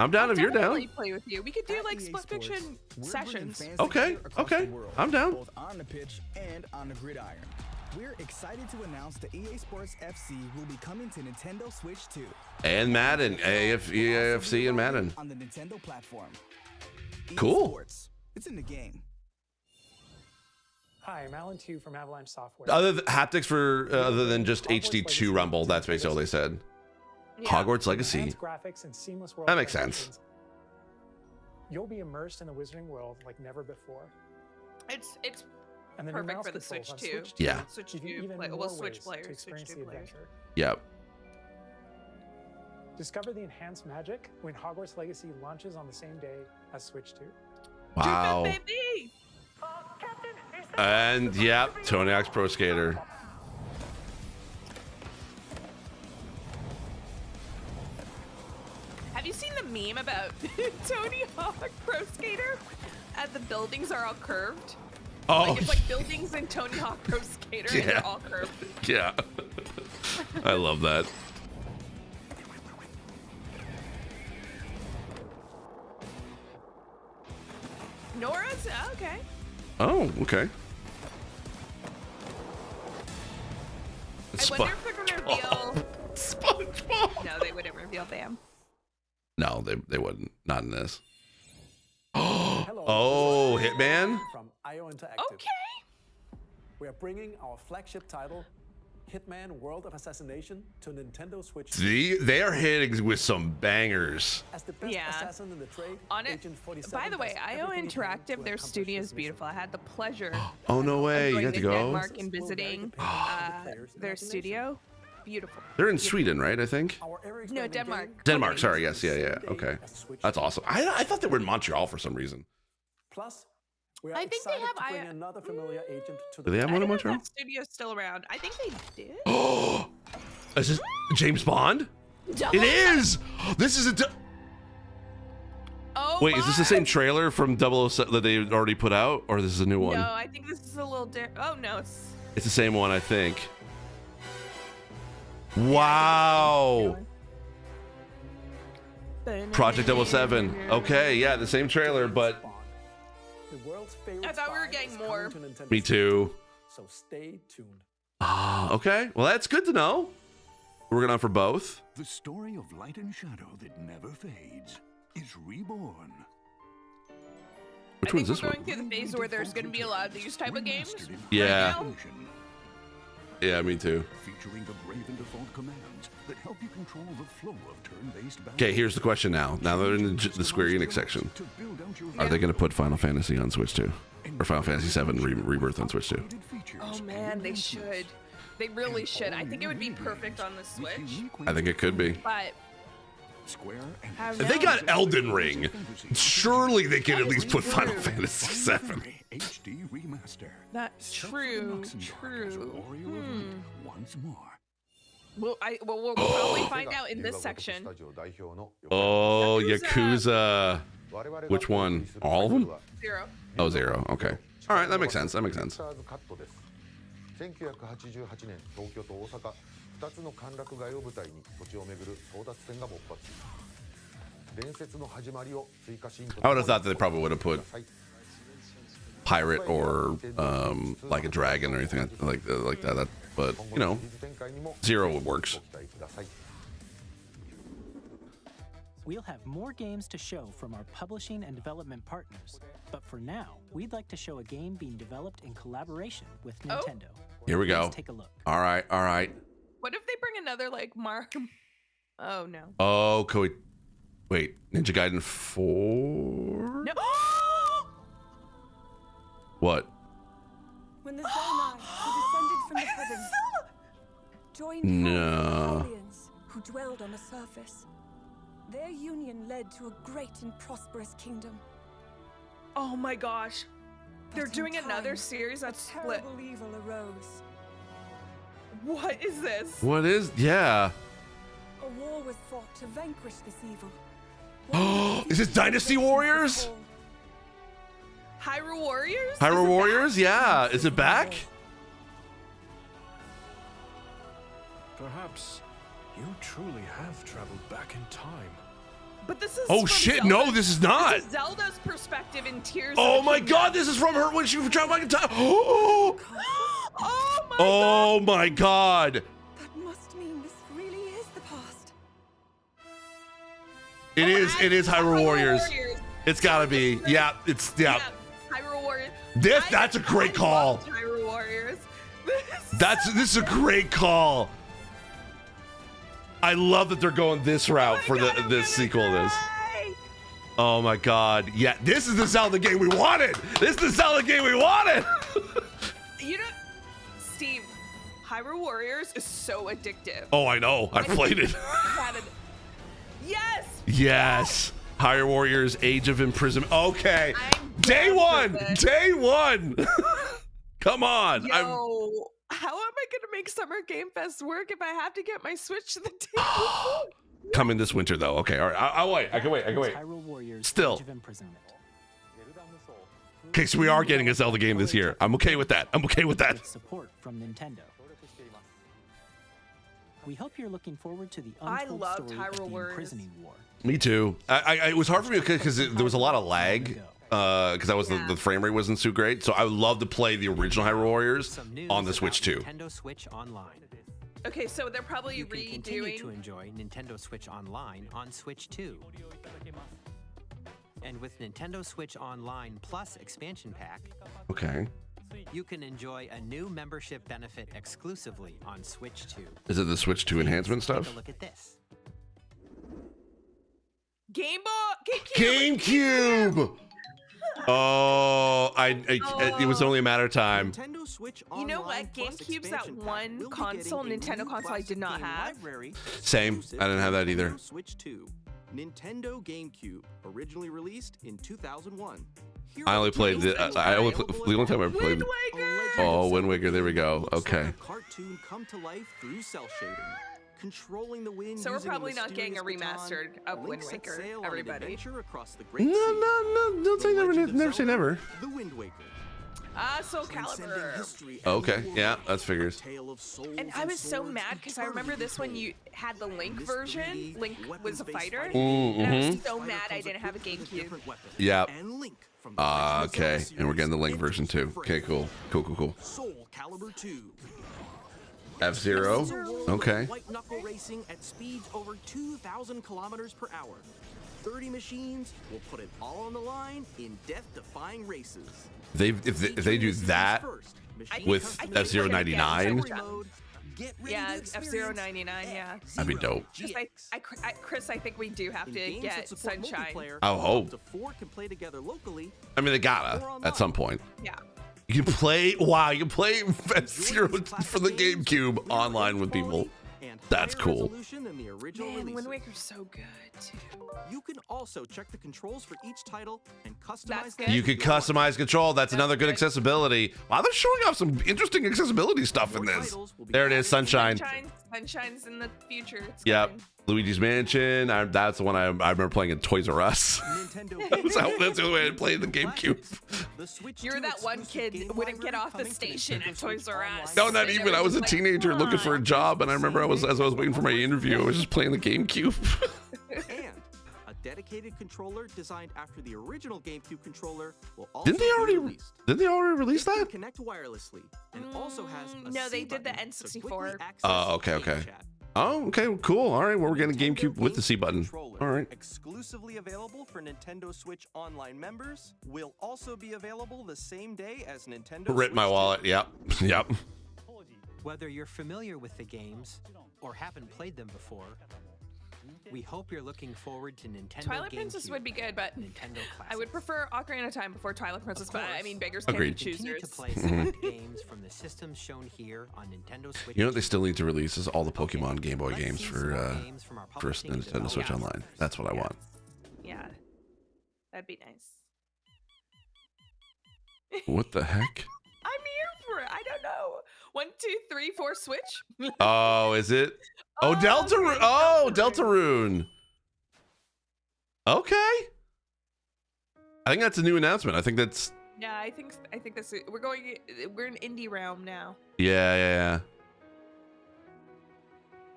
I'm down if you're Definitely down. play with you. We could do like Split Fiction sessions. Okay. Okay. I'm down. Both on the pitch and on the gridiron. We're excited to announce the EA Sports FC will be coming to Nintendo Switch 2. And Madden. AFC and Madden. On the Nintendo platform. EA Cool. Sports. It's in the game. Hi, I'm Alan Tu from Avalanche Software. Other haptics for other than just HD2 Rumble. That's basically all they said. Hogwarts Legacy. Enhanced graphics and seamless world That makes transitions. sense. You'll be immersed in the Wizarding world like never before. It's And the new perfect mouse for the controls Switch on 2. Switch 2 Yeah. Switch give you 2 even play, more well, Switch ways players, to Switch experience 2 the players. adventure. Yep. Discover the enhanced magic when Hogwarts Legacy launches on the same day as Switch 2. Wow. Baby! And yep, Tony Hawk's Pro Skater. Have you seen the meme about Tony Hawk Pro Skater? And the buildings are all curved. Oh. Like it's like buildings in Tony Hawk Pro Skater and Yeah. they're all curved. Yeah. I love that. Nora's okay. Oh, okay. I wonder if they're gonna reveal SpongeBob. No, they wouldn't reveal Bam. No, they wouldn't. Not in this. Oh, Hitman? From IO Interactive. Okay. We are bringing our flagship title, Hitman World of Assassination, to Nintendo Switch. See, they are hitting with some bangers. As the best assassin in the trade, On it. Agent 47 By the way, does IO everything he can Interactive, to their accomplish studio his is beautiful. I had the pleasure Oh, no way. of You going got to to go? Denmark and visiting their studio. Beautiful. They're in Sweden, right? I think. No, Denmark. Denmark, sorry. Yes, yeah. Okay. That's awesome. I thought they were in Montreal for some reason. Plus, we are I think they excited have to bring another familiar agent to Do they have one in Montreal? That studio's still around. I think they did. Oh, is this James Bond? Double It is. This is a. Oh, Wait, is this the same trailer from 007 that they already put out, or this is a new one? No, I think this is a little different. Oh no, it's It's the same one, I think. Wow. Project 007. Okay, yeah, the same trailer, but the world's favorite I thought we were spy getting is more. coming to Nintendo me Switch. too. So stay tuned. Okay, well, that's good to know. We're working on for both. The story of light and shadow that never fades is reborn. Which I think one's this we're one? going through the phase where there's going to be a lot of these type of games. Yeah. Right now. Yeah, me too. Featuring the brave and default commands that help you control the flow of turn-based battle. Okay, here's the question now. Now they're in the Square Enix section. Are they going to put Final Fantasy on Switch 2? Or Final Fantasy 7 Rebirth on Switch 2? Oh man, they should. They really should. I think it would be perfect on the Switch. I think it could be. But have If they got Elden Ring, surely they can at least put Final Fantasy 7. HD remaster. That's true. True. Once more. Well, we'll probably find out in this section. Oh, Yakuza. Which one? All of them? 0. Oh, 0. Okay. All right, that makes sense. That makes sense. 1988年東京と大阪2つの歓楽街を舞台に土地をめぐる争奪戦が勃発伝説の始まりを追加シーンと I would have thought that they probably would have put pirate or like a dragon or anything like that. But you know, 0 works. We'll have more games to show from our publishing and development partners, but for now, we'd like to show a game being developed in collaboration with Nintendo. Here we go. Let's take a look. All right. What if they bring another like Oh no. Oh, Wait, Ninja Gaiden 4? No. What? When the Zonai who descended from the heavens joined hands with No. the aliens who dwelled on the surface, their union led to a great and prosperous kingdom. Oh my gosh. They're But in doing another time, series a that's split. terrible evil arose. What is this? What is? Yeah. A war was fought to vanquish this evil. Oh, is this Dynasty Warriors? Hyrule Warriors? Hyrule Warriors? Yeah. Is it back? Perhaps you truly have traveled back in time. But this is Oh from shit! Zelda. No, this is not. This is Zelda's perspective in Tears. Oh of the my Kingdom. god, this is from her when she traveled back in time. Oh, oh my god. That must mean this really is the past. It is. It is Hyrule Warriors. Warriors. It's gotta be. Yeah. It's yeah. Hyrule Warriors. That's a great call. Hyrule Warriors. This is a great call. I love that they're going this route for this sequel of this. Oh my god. Yeah, this is the Zelda game we wanted. This is the Zelda game we wanted. You know, Steve, Hyrule Warriors is so addictive. Oh, I know. I played it. Yes. Yes. Hyrule Warriors Age of Imprisonment. Okay. Day one. Day one. Come on. Yo, how am I gonna make Summer Game Fest work if I have to get my Switch to the table? Coming this winter though. Okay. All right. I'll wait. I can wait. I can wait. Hyrule Warriors Still. Age of Imprisonment. Okay, so we are getting a Zelda game this year. I'm okay with that. I'm okay with that. With support from Nintendo. We hope you're looking forward to the I untold loved story Hyrule of the Warriors. imprisoning war. Me too. It was hard for me because there was a lot of lag. Because the frame rate wasn't so great. So I would love to play the original Hyrule Warriors on the Switch too. Nintendo Switch Online. Okay, so they're probably You can continue to redoing. enjoy Nintendo Switch Online on Switch 2. And with Nintendo Switch Online Plus expansion pack, Okay. you can enjoy a new membership benefit exclusively on Switch 2. Is it the Switch 2 enhancement Take stuff? a look at this. GameCube. Oh, it was only a matter of time. You know what? GameCube's that one console, Nintendo console I did not have. Same. I didn't have that either. Switch 2. Nintendo GameCube, originally released in 2001. I only played the only time I played. Oh, Wind Waker. There we go. Okay. Cartoon come to life through cell shading. Controlling the wind. So we're using probably not getting a mysterious remastered of baton, Wind Link sets Waker, sail on an everybody. adventure across the great sea. No. Don't say never. Never say never. The Wind Waker. Soul Calibur. Okay. Yeah, that's figures. And I was so mad because I remember this one you had the Link version. Link was a fighter. Mm, And I was mhm. so mad I didn't have a GameCube. Yeah. Okay. And we're getting the Link version too. Okay. Cool. Cool. Soul Calibur 2. F-Zero. Okay. White knuckle racing at speeds over 2,000 kilometers per hour. 30 machines will put it all on the line in death-defying races. If they do that with F-Zero 99, Yeah, F-Zero 99, yeah. that'd be dope. Just Chris, I think we do have to Games get that support Sunshine. multiplayer, I'll hope. up to 4 can play together locally. I mean, they gotta at some point. Yeah. You can play. Wow, you can play F-Zero for the GameCube online with people. That's cool. Than the original Man, Wind releases. Waker's so good, too. You can also check the controls for each title and customize them. You can customize control. That's another good accessibility. Wow, they're showing off some interesting accessibility stuff in this. There it is, Sunshine. Sunshine's in the future. It's Yep. coming. Luigi's Mansion. That's the one I remember playing in Toys R Us. That's the only way I played the GameCube. You're that one kid that wouldn't get off the station at Toys R Us. No, not even. I was a teenager looking for a job, and I remember as I was waiting for my interview, I was just playing the GameCube. And a dedicated controller designed after the original GameCube controller will also Didn't they already release that? connect wirelessly and also has a No, they C did the button to quickly N64. access Oh, okay. game chat. Oh, okay, cool. All right, well, we're getting a GameCube with the C button. All right. Exclusively available for Nintendo Switch Online members, will also be available the same day as Nintendo Rip my Switch wallet. Yep. Yep. Whether you're familiar with the games or haven't played them before, We hope you're looking forward to Nintendo Twilight GameCube Princess would be good, but Nintendo I would prefer Ocarina of Time before Twilight Princess. But I mean, beggars Agreed. can't be Continue choosers. to play select games from the systems shown here on Nintendo Switch. You know what they still need to release is all the Pokemon Game Boy games for Nintendo Switch Online. That's what I want. Yeah, that'd be nice. What the heck? I'm here for it. I don't know. 1, 2, 3, 4, switch. Oh, is it? Oh, Deltarune. Oh, Deltarune. Okay. I think that's a new announcement. I think that's. Yeah, I think that's it. We're in indie realm now. Yeah.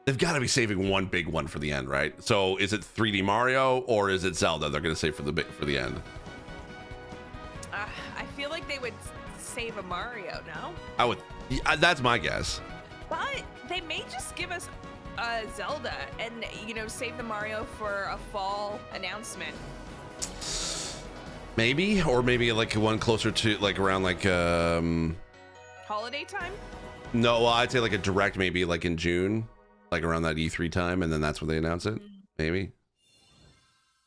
They've got to be saving one big one for the end, right? So is it 3D Mario or is it Zelda? They're going to save for the end. I feel like they would save a Mario, no? I would. That's my guess. But they may just give us a Zelda and, save the Mario for a fall announcement. Maybe, or maybe like one closer to like around like Holiday time? No, well, I'd say like a direct, maybe like in June, like around that E3 time, and then that's when they announce it. Maybe.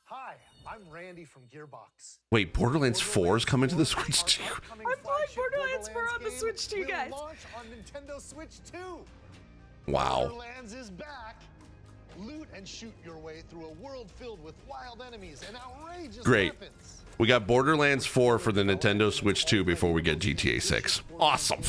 Hi, I'm Randy from Gearbox. Wait, Borderlands 4 is coming to the Switch too. I'm playing Borderlands 4 on the Switch too, guys. Launch on Nintendo Switch 2. Wow. Borderlands is back. Loot and shoot your way through a world filled with wild enemies and outrageous weapons. We got Borderlands 4 for the Nintendo Switch 2 before we get GTA 6. Awesome.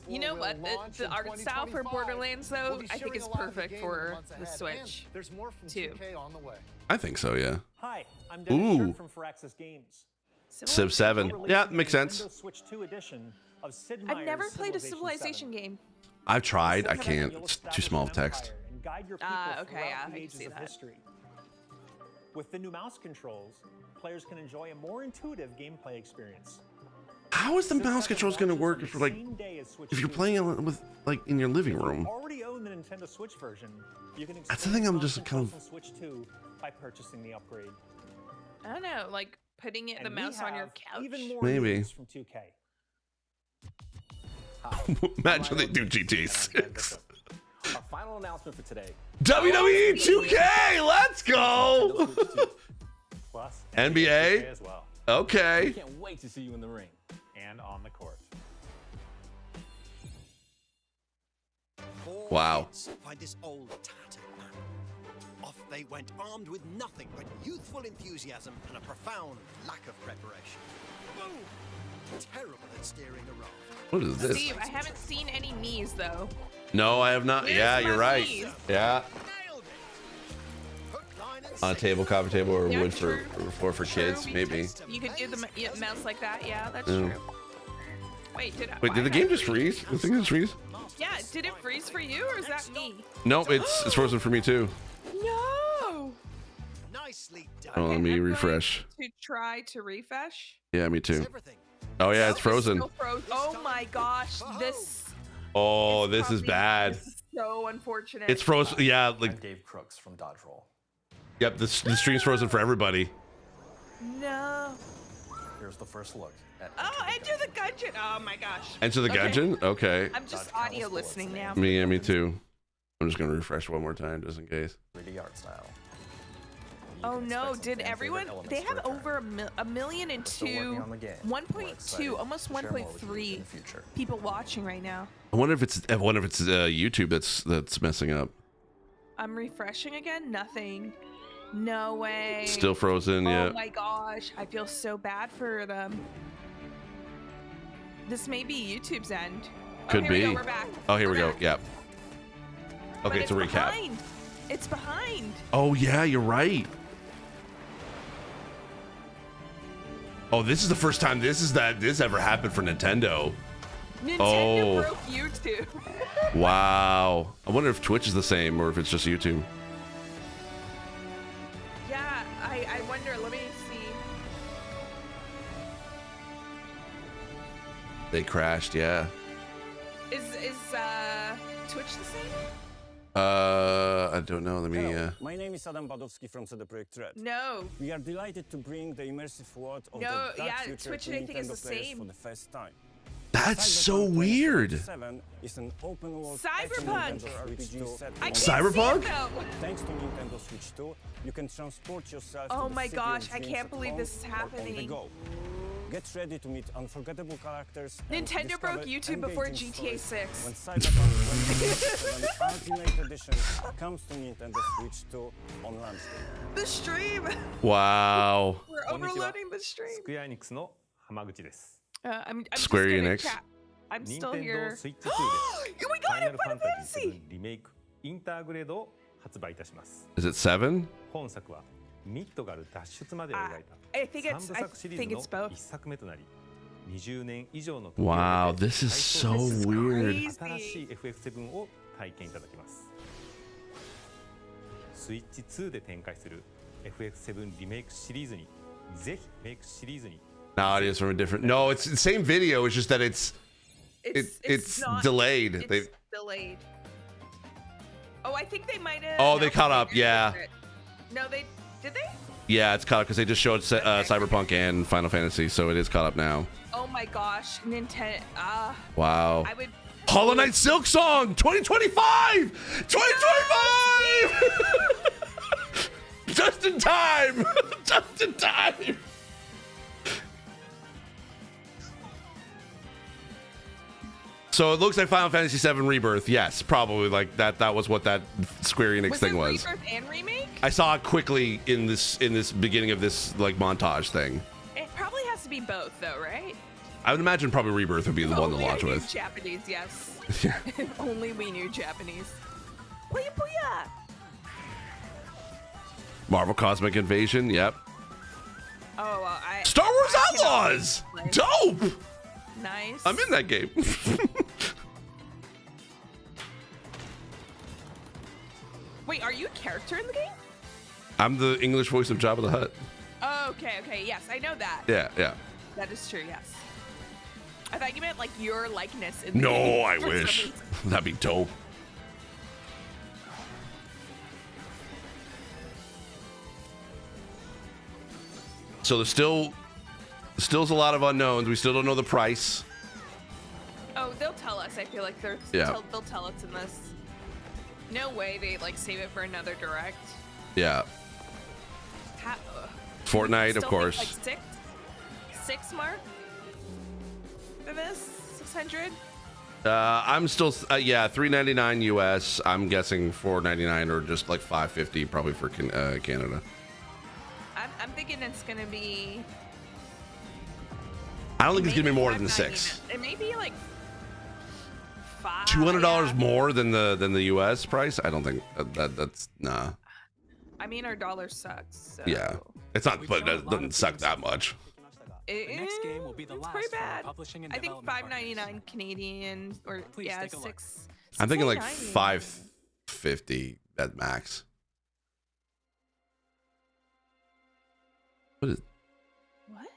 You know what? The art style for Borderlands, though, I think is perfect for the Switch. There's more from too. 2K on the way. I think so, yeah. Hi, I'm Dennis Ooh. Shirk from Firaxis Games. Civ 7. Yeah, makes sense. Nintendo Switch 2 edition of Sid I've Meier's never played a Civilization Civilization game. I've tried. I can't. It's too small of text. and guide your people Okay, yeah, throughout the I can ages see of that. history. With the new mouse controls, players can enjoy a more intuitive gameplay experience. How is the mouse controls going to work if you're playing it with like in your living room? Already own the Nintendo Switch version. You can That's the thing. I'm just experience kind of. Switch 2 by purchasing the upgrade. I don't know, like putting the And mouse we on your have couch. Even more Maybe. news from 2K. Imagine they do GTA 6. Our final announcement for today. WWE 2K. Let's go. Plus, NBA. as well. Okay. We can't wait to see you in the ring and on the court. Wow. Find this old tattered man. Off they went, armed with nothing but youthful enthusiasm and a profound lack of preparation. Boom! Terrible at steering a raft. What is this? Steve, I haven't seen any knees though. No, I have not. Where's Yeah, my you're right. knees? Yeah. On a table, coffee table, or wood for floor for kids, maybe. You could do the mouse like that. Yeah, that's Yeah. true. Wait, Wait, did the game just freeze? The thing just freeze? Yeah, did it freeze for you or is that me? Nope, it's frozen for me too. No. Nicely done. Oh, let me refresh. To try to refresh. Yeah, me too. Oh yeah, it's frozen. Oh my gosh, this Oh, this is bad. is so unfortunate. It's frozen. Yeah, like I'm Dave Crooks from Dodge Roll. yep. The stream's frozen for everybody. No. Here's the first look at Oh, Enter the Gungeon. Oh my gosh. Enter the Gungeon. Okay. I'm just audio listening now. Me too. I'm just gonna refresh one more time just in case. 3D art style. Oh no, did everyone? They have over a million and two, 1.2, almost 1.3 people watching right now. I wonder if it's YouTube that's messing up. I'm refreshing again. Nothing. No way. Still frozen. Yeah. Oh my gosh, I feel so bad for them. This may be YouTube's end. Could here be. We go, we're back. Oh, here we go. back. Yep. Okay, But it's a recap. Behind. It's behind. Oh yeah, you're right. Oh, this is the first time this ever happened for Nintendo. Nintendo broke YouTube. Wow. I wonder if Twitch is the same or if it's just YouTube. Yeah, I wonder. Let me see. They crashed, yeah. Is Twitch the same? I don't know. Let me. Hello, my name is Adam Badowski from CD Projekt Red. No. We are delighted to bring the immersive world of No, the dark yeah, future Twitch, to I think, is Nintendo the players same. for the first time. That's so weird. Is an open world Cyberpunk. Cyberpunk? Thanks to Nintendo Switch 2, you can transport yourself Oh to the my city gosh, of I dreams can't at believe home this is or on the happening. go. Get ready to meet unforgettable characters. and Nintendo broke discover YouTube before engaging GTA stories 6. When Cyberpunk 2077 Ultimate Edition comes to Nintendo Switch 2 on launch day. The stream. Wow. We're overloading the stream. スクエアエニックスの浜口です。 I'm Square just gonna Enix. chat. I'm still 任天 here. 堂スイッチ2で Oh my ファ god, イナル I'm ファ Final ンタジー Fantasy. 7リメイクインターグレードを発売いたします。 Is it 7? 本作はミッドガル脱出までを描い I think た it's 3部 I 作シリー think ズ it's の both. 1作目となり、20年以上の Wow, this is so weird. 新しい FF7 を体験いただけます。スイッチ2で展開する FF7 リメイクシリーズにぜひリメイクシリーズに No, it is from a different. No, it's the same video. It's just that it's not, delayed. It's They delayed. Oh, I think they might have. Oh, they caught up. Yeah. No, they did they? Yeah, it's caught up because they just showed Cyberpunk and Final Fantasy, so it is caught up now. Oh my gosh, Nintendo. Wow. I would. Hollow Knight Silk Song 2025. 2025. Just in time. Just in time. So it looks like Final Fantasy VII Rebirth. Yes, probably like that. That was what that Square Enix thing was. Rebirth and remake? I saw it quickly in this beginning of this like montage thing. It probably has to be both, though, right? I would imagine probably Rebirth would be the one to launch with. Japanese, yes. Yeah. If only we knew Japanese. Puya puya. Marvel Cosmic Invasion. Yep. Oh, well, Star Wars Outlaws. Dope. Nice. I'm in that game. Wait, are you a character in the game? I'm the English voice of Jabba the Hutt. Oh, okay, okay. Yes, I know that. Yeah, yeah. That is true, yes. I thought you meant like your likeness in the No, game I for some wish. reason. That'd be dope. So there's still a lot of unknowns. We still don't know the price. Oh, they'll tell us. I feel like Yeah. they'll tell us in this. No way they like save it for another direct. Yeah. Fortnite, of Still course. think, like six mark for this 600. I'm still yeah, $3.99 US. I'm guessing $4.99 or just like $5.50 probably for Canada. I'm thinking it's gonna be. I don't think it's gonna be more than $6. It may be like $200 more than the US price. I don't think that's nah. I mean, our dollar sucks. So. Yeah, it's not, but it doesn't suck that much. The next game will be the last pretty for our bad. publishing and I think development $5.99 Canadian, or Please yeah, take a look. I'm thinking like $6.99. $5.50 at max. What is? What?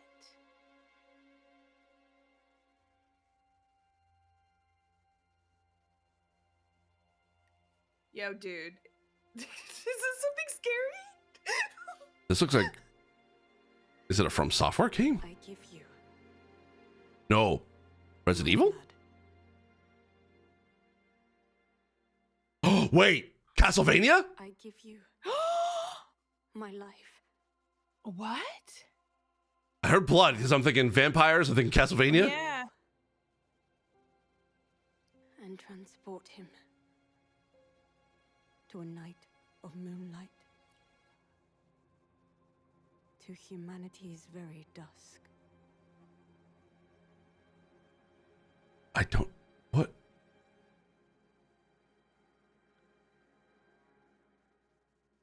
Yo, dude. Is this something scary? This looks like. Is it a From Software game? I give you. No. Resident Evil? Oh, wait. Castlevania? I give you my life. What? I heard blood because I'm thinking vampires. I'm thinking Castlevania. Yeah. And transport him to a night of moonlight, to humanity's very dusk. I don't. What?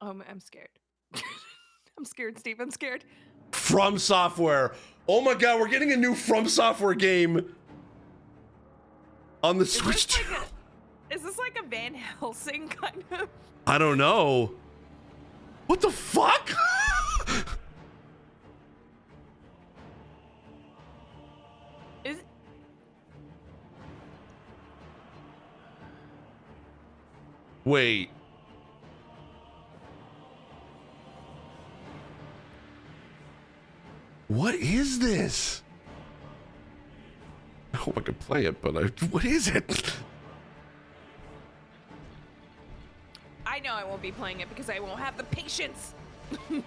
I'm scared. I'm scared, Steve. I'm scared. From Software. Oh my god, we're getting a new From Software game on the Switch 2. Is this like a Van Helsing kind of? I don't know. What the fuck? Is Wait. What is this? hope I can play it, but what is it? I know I won't be playing it because I won't have the patience.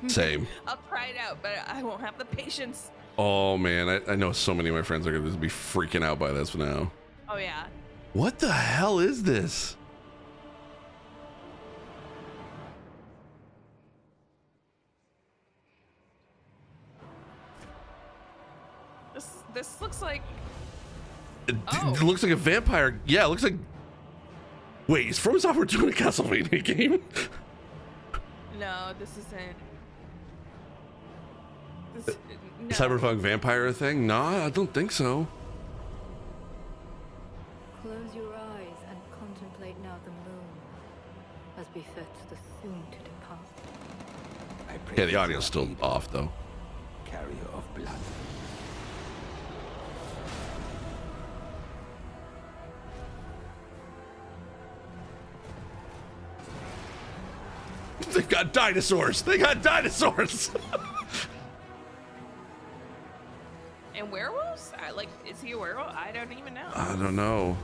Same. I'll try it out, but I won't have the patience. Oh man, I know so many of my friends are gonna be freaking out by this now. Oh yeah. What the hell is this? This looks like. It looks like a vampire. Yeah, it looks like. Wait, is From Software doing a Castlevania game? No, this isn't. This, no. Cyberpunk vampire thing? No, I don't think so. Close your eyes and contemplate now the moon, as befits the soon to depart. Yeah, the audio's still off though. Carrier of blood. They got dinosaurs. They got dinosaurs. And werewolves? Is he a werewolf? I don't even know. I don't know.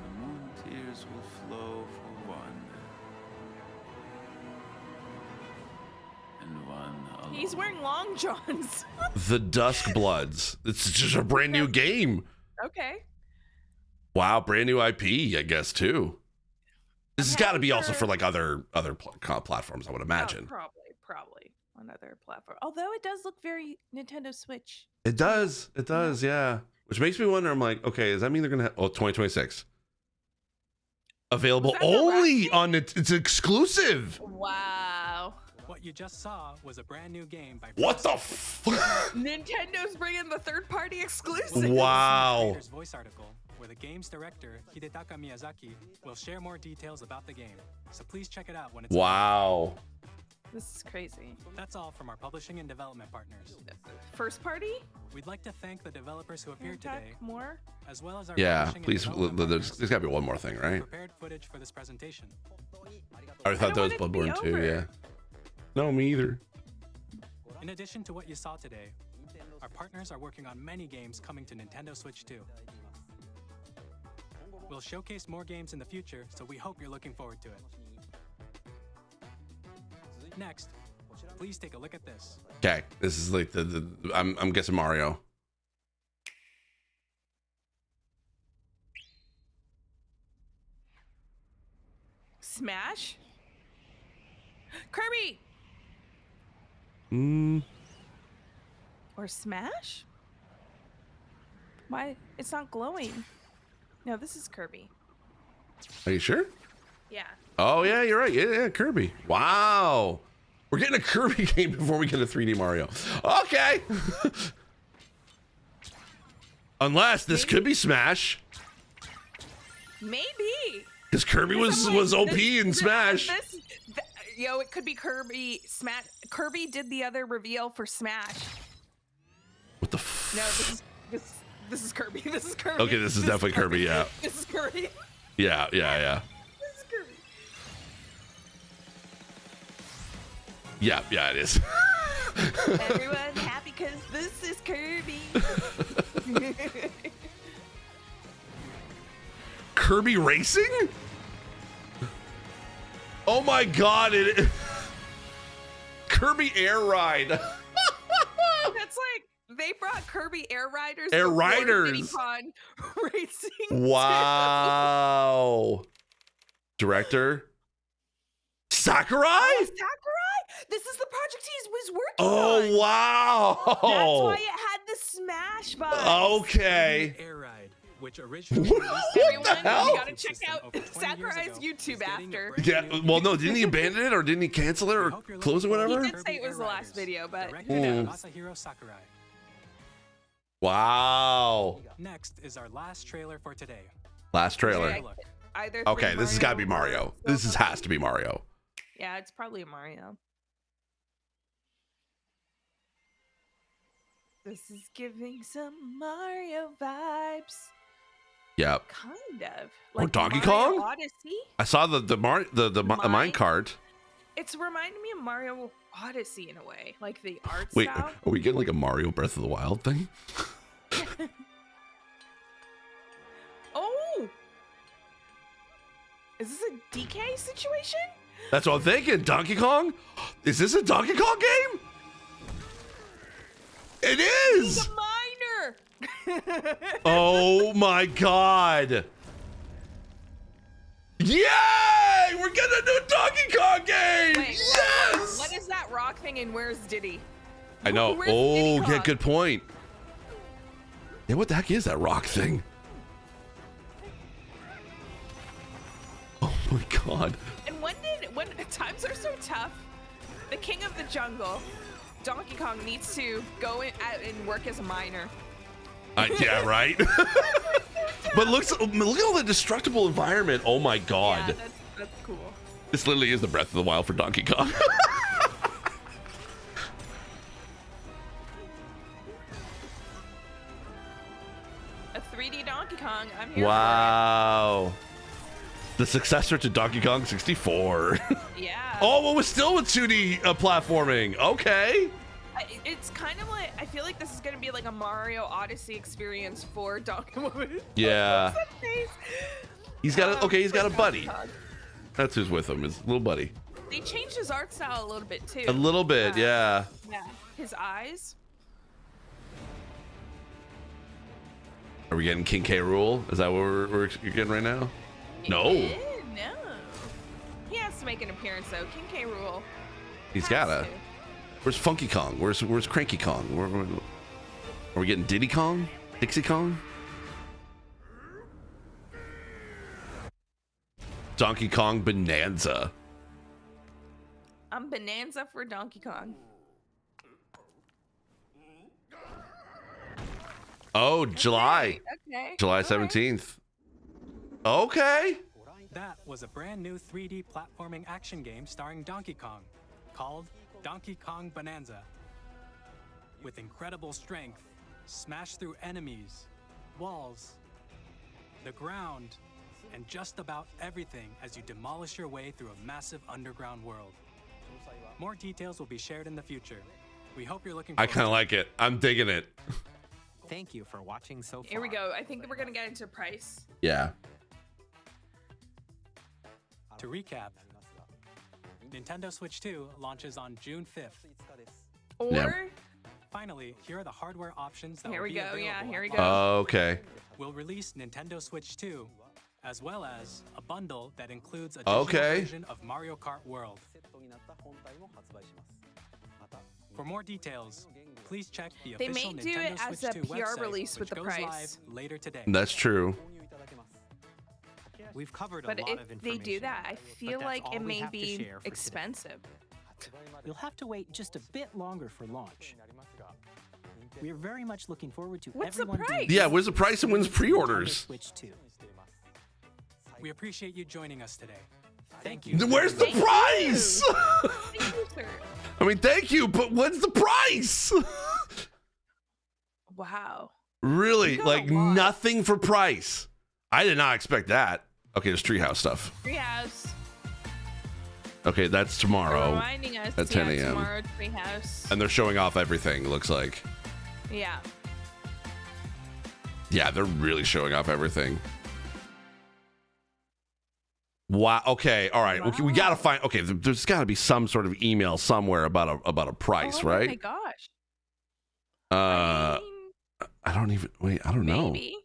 The moon tears will flow for one. And one alone. He's wearing long johns. The Dusk Bloods. It's just a brand new game. Okay. Wow, brand new IP, I guess too. This has got to be also for like other platforms, I would imagine. Oh, probably on other platform. Although it does look very Nintendo Switch. It does. It does, yeah. Which makes me wonder, I'm like, okay, does that mean they're going to have 2026? Available only on it's exclusive. Wow. What you just saw was a brand new game by What the f Nintendo's bringing the third-party exclusive. Wow. Voice article where the game's director, Hidetaka Miyazaki, will share more details about the game. So please check it out when it's Wow. This is crazy. That's all from our publishing and development partners. First party? We'd like to thank the developers who appeared today, more, as well as our Yeah, publishing and please. development There's got to be one more thing, right? prepared footage for this presentation. I thought that was Bloodborne too, yeah. No, me either. In addition to what you saw today, our partners are working on many games coming to Nintendo Switch 2. We'll showcase more games in the future, so we hope you're looking forward to it. Next, please take a look at this. Okay, this is like I'm guessing Mario. Smash? Kirby! Or Smash? Why? It's not glowing. No, this is Kirby. Are you sure? Yeah. Oh yeah, you're right. Yeah, Kirby. Wow. We're getting a Kirby game before we get a 3D Mario. Okay. Unless this could be Smash. Maybe. Because Kirby was OP in Smash. Yo, it could be Kirby. Smash. Kirby did the other reveal for Smash. What the No, this is Kirby. This is Kirby. Okay, this is definitely Kirby, yeah. This is Kirby. Yeah. This is Kirby. Yeah, it is. Everyone happy because this is Kirby. Kirby Racing? Oh my god, Kirby Air Ride. That's like they brought Kirby Air Riders. Air before Riders. Diddy Racing. Wow. Director Sakurai? Oh, Sakurai? This is the project he was working on. Oh wow. That's why it had the Smash vibe. Okay. Air Ride, which originally Everyone, the hell? you gotta check out Sakurai's YouTube after. Yeah, well no, didn't he abandon it or didn't he cancel it or close it, whatever? He did say it was the last video, but who Mm. knows? Masahiro Sakurai. Wow. Next is our last trailer for today. Last trailer. Yeah, either Okay, three this has got to be Mario Mario. This has to be Mario. Yeah, it's probably a Mario. This is giving some Mario vibes. Yep. Kind of. Or Donkey Mario Kong? Odyssey. I saw the mine cart. It's reminding me of Mario Odyssey in a way, like the art Wait, style. are we getting like a Mario Breath of the Wild thing? Oh, is this a DK situation? That's what I'm thinking. Donkey Kong? Is this a Donkey Kong game? It is! He's a miner! Oh my god. Yay! We're getting a new Donkey Kong game! Wait, yes! what is that rock thing and where's Diddy? I know. Where's Oh, Diddy yeah, Kong? good point. Yeah, what the heck is that rock thing? Oh my god. And when times are so tough, the king of the jungle, Donkey Kong, needs to go out and work as a miner. Yeah, right? But look at all the destructible environment. Oh my god. Yeah, that's cool. This literally is the Breath of the Wild for Donkey Kong. A 3D Donkey Kong. I'm here Wow. The successor to Donkey Kong 64. Yeah. Oh, it was still with 2D platforming. Okay. It's kind of like, I feel like this is going to be like a Mario Odyssey experience for Donkey Kong. Yeah. He's got a, he's got a buddy. Kong. That's who's with him, his little buddy. They changed his art style a little bit too. A little bit, yeah. Yeah. His eyes. Are we getting King K. Rool? Is that what you're getting right now? No. No. He has to make an appearance though. King K. Rool. He's gotta. Where's Funky Kong? Where's Cranky Kong? Are we getting Diddy Kong? Dixie Kong? Donkey Kong Bonanza. I'm Bonanza for Donkey Kong. Oh, July. Okay. July 17th. Okay. That was a brand new 3D platforming action game starring Donkey Kong, called Donkey Kong Bonanza. With incredible strength, smash through enemies, walls, the ground, and just about everything as you demolish your way through a massive underground world. More details will be shared in the future. We hope you're looking I forward kind of to like it. I'm digging it. Thank you for watching so far. Here we go. I think that we're gonna get into price. Yeah. To recap, Nintendo Switch 2 launches on June 5th. Or finally, here are the hardware options that here will we be go. available. Yeah, here we go. Okay. We'll release Nintendo Switch 2, as well as a bundle that includes a digital version of Mario Kart World. For more details, please check the They official may do Nintendo it as Switch a 2 PR website, release with which the goes price. live later today. That's true. We've covered But a lot if of they information. do that, I feel that's like all it we may have to be share for today. expensive. You'll have to wait just a bit longer for launch. We are very much looking forward to What's the everyone price? Yeah, where's the price and when's pre-orders? Switch 2. We appreciate you joining us today. Thank you. Where's the price? Thank you, sir. I mean, thank you, but what's the price? Wow. Really? Like nothing for price. I did not expect that. Okay, there's Treehouse stuff. Treehouse. Okay, that's tomorrow Reminding us at 10 a.m. tomorrow, Treehouse. And they're showing off everything, it looks like. Yeah. Yeah, they're really showing off everything. Wow. Okay. All right. Okay, we gotta find. Okay, there's got to be some sort of email somewhere about a price, right? Oh my gosh. I don't even. Wait. I don't know. Maybe.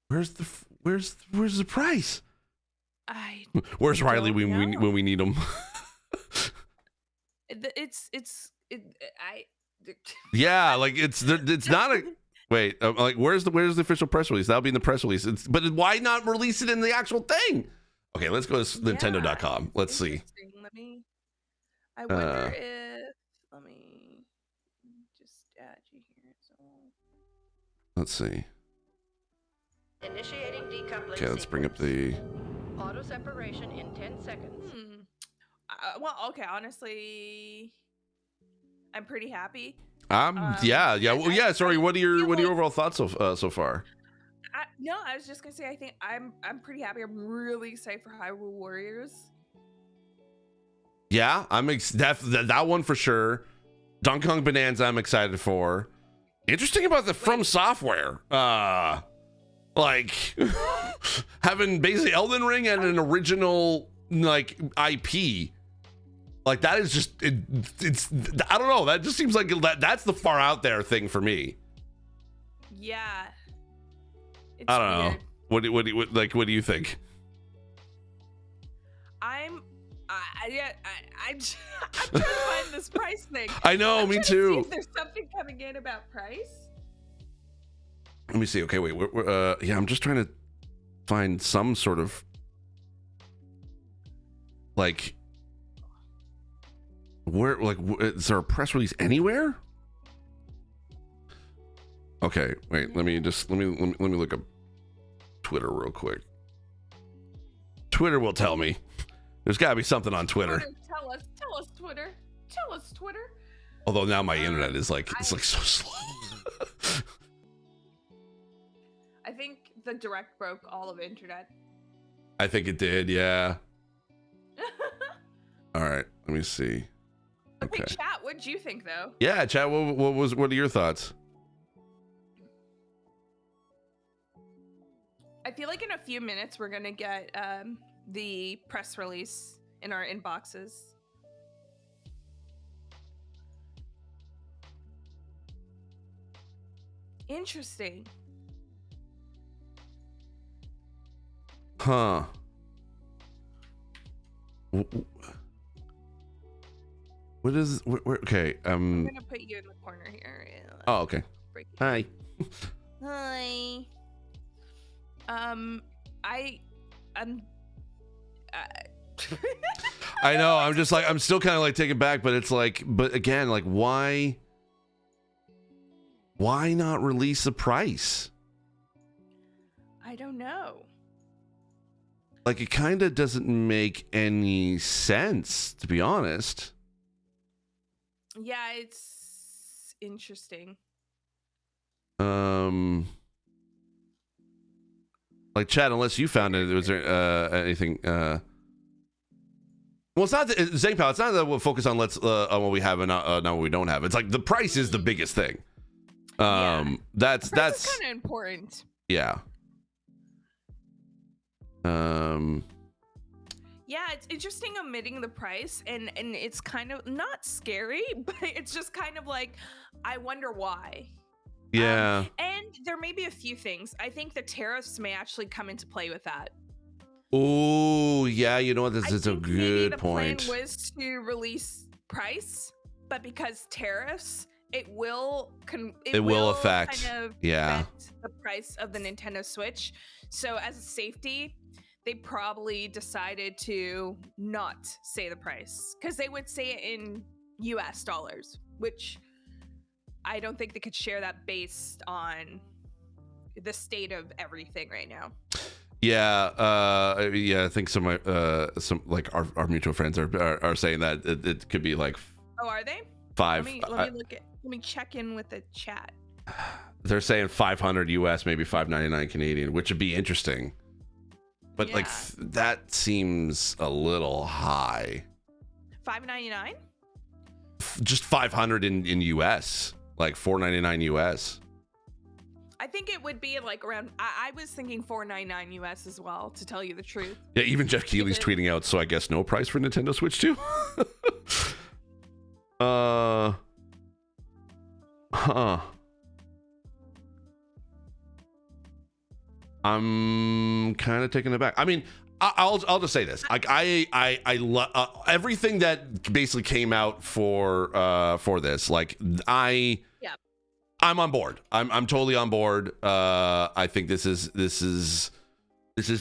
Where's the price? I. Where's Riley don't when we need him? Yeah, like it's not a. Wait, like where's the official press release? That'll be in the press release. But why not release it in the actual thing? Okay, let's go to Nintendo.com. Let's see. I wonder if. Let me just add you here. So. Let's see. Initiating decoupling. Okay, let's bring up the. Auto separation in 10 seconds. Well, okay. Honestly, I'm pretty happy. Yeah. Well, yeah. Sorry. What are your overall thoughts so far? No, I was just gonna say I think I'm pretty happy. I'm really excited for Hyrule Warriors. Yeah, that one for sure. Donkey Kong Bonanza, I'm excited for. Interesting about the From Software. Like having basically Elden Ring and an original like IP. Like that is just it's I don't know. That just seems like that's the far out there thing for me. Yeah. It's I don't weird. know. What do you think? I'm trying to find this price thing. I know, me trying to too. see if there's something coming in about price. Let me see. Okay, wait. Yeah, I'm just trying to find some sort of like where is there a press release anywhere? Okay, wait. Let me look up Twitter real quick. Twitter will tell me. There's got to be something on Twitter. Tell us, Twitter. Tell us, Twitter. Although now my internet is like it's like so slow. I think the direct broke all of internet. I think it did, yeah. All right, let me see. Okay. Wait, chat, what'd you think though? Yeah, chat. What are your thoughts? I feel like in a few minutes we're gonna get the press release in our inboxes. Interesting. Huh. What is okay? I'm gonna put you in the corner here. Oh, okay. Hi. Hi. I know. I'm just like I'm still kind of like taken back, but it's like, but again, like why not release the price? I don't know. Like it kind of doesn't make any sense, to be honest. Yeah, it's interesting. Like Chad, unless you found it, was there anything? Well, it's not Zangpal. It's not that we'll focus on on what we have and not what we don't have. It's like the price is the biggest thing. That's kind of important. Yeah. Yeah, it's interesting omitting the price, and it's kind of not scary, but it's just kind of like, I wonder why. Yeah. And there may be a few things. I think the tariffs may actually come into play with that. Oh, yeah. You know what? This is a good point. The plan was to release price, but because tariffs, it will affect. Kind of affect the price of the Nintendo Switch. So as a safety, they probably decided to not say the price because they would say it in US dollars, which I don't think they could share that based on the state of everything right now. Yeah, I think some like our mutual friends are saying that it could be like. Oh, are they? 5. Let me check in with the chat. They're saying 500 US, maybe 599 Canadian, which would be interesting. But like that seems a little high. $5.99? Just 500 in US, like $4.99 US. I think it would be like around. I was thinking $4.99 US as well, to tell you the truth. Yeah, even Jeff Keighley's tweeting out. So I guess no price for Nintendo Switch 2. I'm kind of taken aback. I mean, I'll just say this. Like I love everything that basically came out for this. Like I'm on board. I'm totally on board. I think this is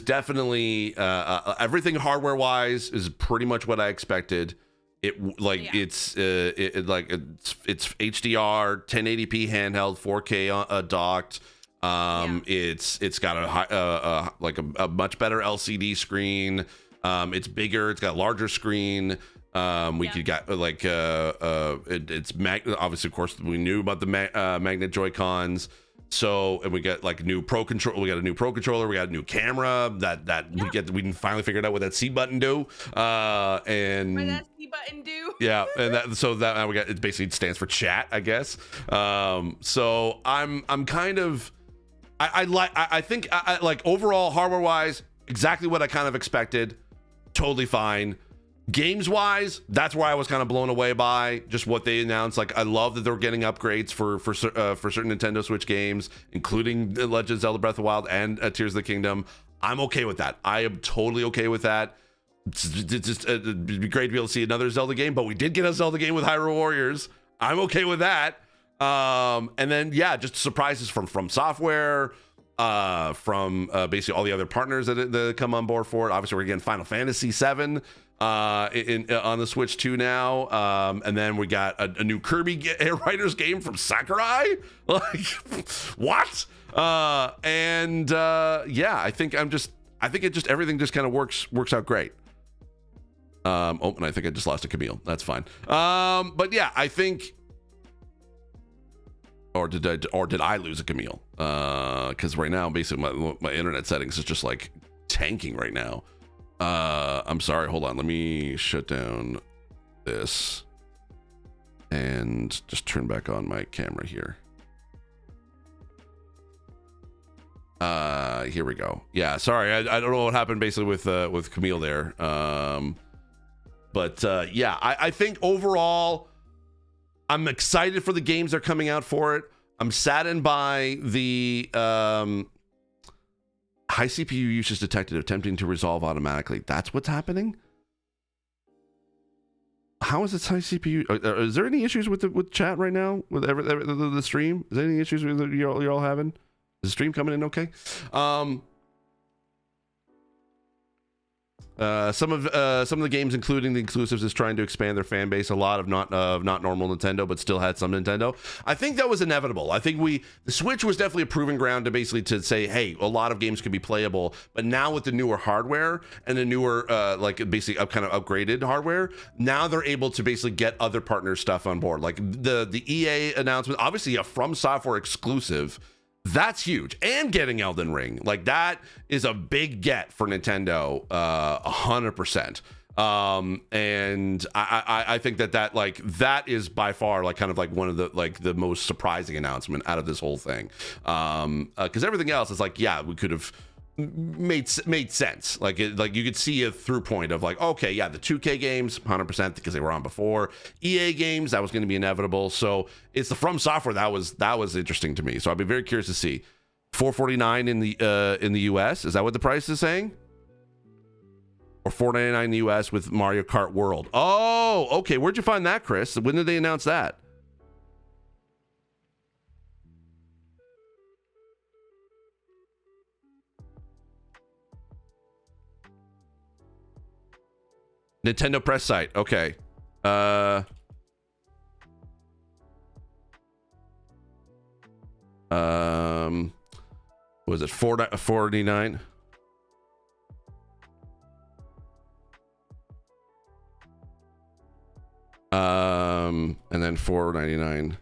definitely everything hardware wise is pretty much what I expected. It like it's HDR 1080p handheld 4K docked. It's got a much better LCD screen. It's bigger. It's got a larger screen. Could get it's obviously, of course, we knew about the magnet Joy-Cons. So, and we get like new pro control. We got a new pro controller. We got a new camera that we can finally figure out what that C button do. And what that C button do? Yeah, and that we got, it basically stands for chat, I guess. So I'm kind of I think overall hardware wise, exactly what I kind of expected. Totally fine. Games wise, that's where I was kind of blown away by just what they announced. Like, I love that they're getting upgrades for certain Nintendo Switch games, including Legend of Zelda Breath of the Wild and Tears of the Kingdom. I'm okay with that. I am totally okay with that. It'd be great to be able to see another Zelda game, but we did get a Zelda game with Hyrule Warriors. I'm okay with that. And then just surprises from Software, from basically all the other partners that come on board for it. Obviously, we're getting Final Fantasy VII on the Switch 2 now, and then we got a new Kirby Writers game from Sakurai. Like, what? I think everything just kind of works out great. And I think I just lost a Camille. That's fine. But yeah, I think, or did I lose a Camille? Because right now, basically, my internet settings is just like tanking right now. I'm sorry. Hold on. Let me shut down this and just turn back on my camera here. Here we go. Yeah, sorry. I don't know what happened basically with Camille there. I think overall, I'm excited for the games that are coming out for it. I'm saddened by the high CPU usage detected attempting to resolve automatically. That's what's happening? How is this high CPU? Is there any issues with chat right now? With the stream? Is there any issues with you're all having? Is the stream coming in okay? Some of the games, including the exclusives, is trying to expand their fan base. A lot of not normal Nintendo, but still had some Nintendo. I think that was inevitable. I think the Switch was definitely a proving ground to basically to say, hey, a lot of games can be playable. But now with the newer hardware and the newer basically kind of upgraded hardware, now they're able to basically get other partner stuff on board. Like the EA announcement, obviously a From Software exclusive. That's huge. And getting Elden Ring, like, that is a big get for Nintendo, 100%. And I think that is by far kind of one of the most surprising announcement out of this whole thing. Because everything else is we could have made sense. You could see a through point of okay, yeah, the 2K games 100% because they were on before. EA games, that was going to be inevitable. So it's the From Software that was interesting to me. So I'd be very curious to see. $449 in the US, is that what the price is saying? Or $499 in the US with Mario Kart World? Oh, okay. Where'd you find that, Chris? When did they announce that? Nintendo press site. Okay. Was it $449? And then $499.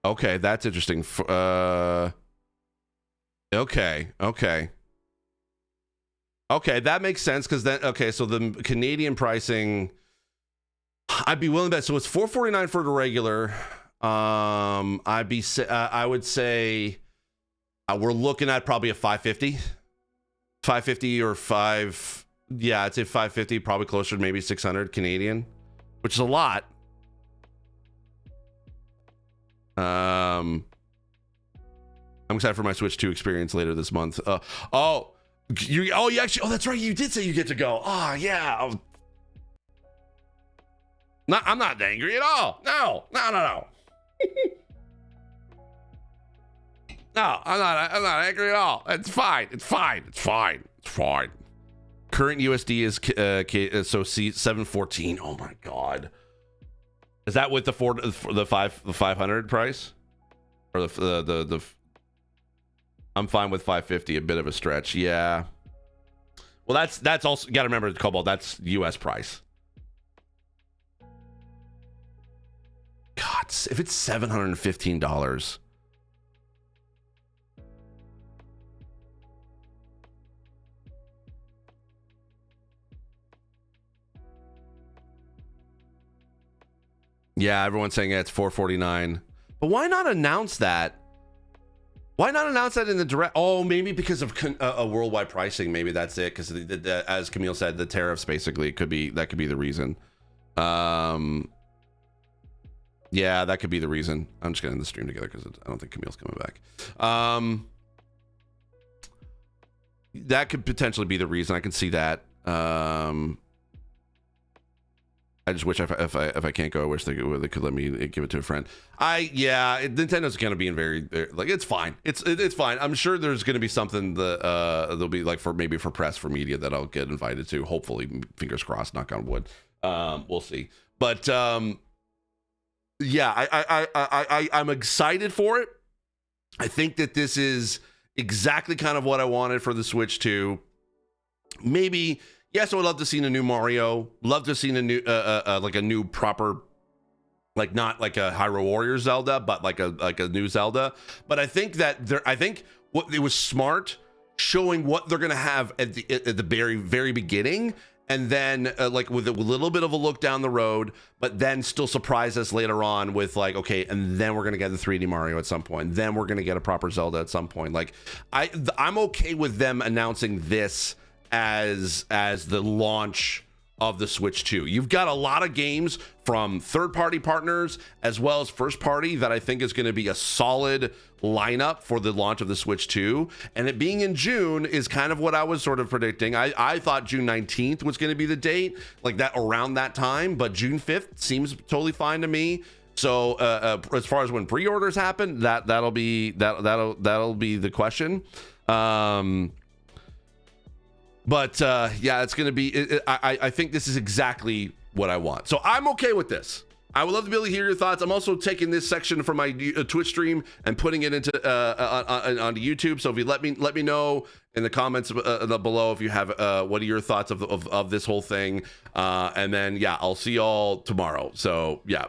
Okay, that's interesting. Okay, that makes sense because then so the Canadian pricing, I'd be willing to bet. So it's $449 for the regular. I would say we're looking at probably a $550 or five. Yeah, I'd say $550, probably closer to maybe $600 Canadian, which is a lot. I'm excited for my Switch 2 experience later this month. You actually, that's right, you did say you get to go. Oh yeah. I'm not angry at all. No. No, I'm not angry at all. It's fine. Current USD is C714. Oh my god. Is that with the 500 price? Or the I'm fine with 550, a bit of a stretch. Yeah. Well, that's also, got to remember, Cobalt, that's US price. God, if it's $715. Yeah, everyone's saying it's $449. But why not announce that? Why not announce that in the direct? Oh, maybe because of a worldwide pricing. Maybe that's it. Because as Camille said, the tariffs basically could be the reason. Yeah, that could be the reason. I'm just getting the stream together because I don't think Camille's coming back. That could potentially be the reason. I can see that. I just wish if I can't go, I wish they could let me give it to a friend. Nintendo's gonna be in very like, it's fine. It's fine. I'm sure there's gonna be something that there'll be like for press, for media, that I'll get invited to. Hopefully, fingers crossed, knock on wood. We'll see. But I'm excited for it. I think that this is exactly kind of what I wanted for the Switch 2. Maybe. Yes, I would love to see a new Mario. Love to see a new, like a new proper, like not like a Hyrule Warriors Zelda, but like a new Zelda. But I think that what it was smart showing what they're gonna have at the very very beginning, and then like with a little bit of a look down the road, but then still surprise us later on with like, okay, and then we're gonna get the 3D Mario at some point. Then we're gonna get a proper Zelda at some point. Like I'm okay with them announcing this as the launch of the Switch 2. You've got a lot of games from third-party partners as well as first-party that I think is going to be a solid lineup for the launch of the Switch 2. And it being in June is kind of what I was sort of predicting. I thought June 19th was going to be the date, like that, around that time, but June 5th seems totally fine to me. So as far as when pre-orders happen, that'll be the question. But yeah, it's going to be, I think this is exactly what I want. So I'm okay with this. I would love to be able to hear your thoughts. I'm also taking this section from my Twitch stream and putting it into onto YouTube. So if you let me know in the comments below if you have what are your thoughts of this whole thing. And then, yeah, I'll see y'all tomorrow. So yeah.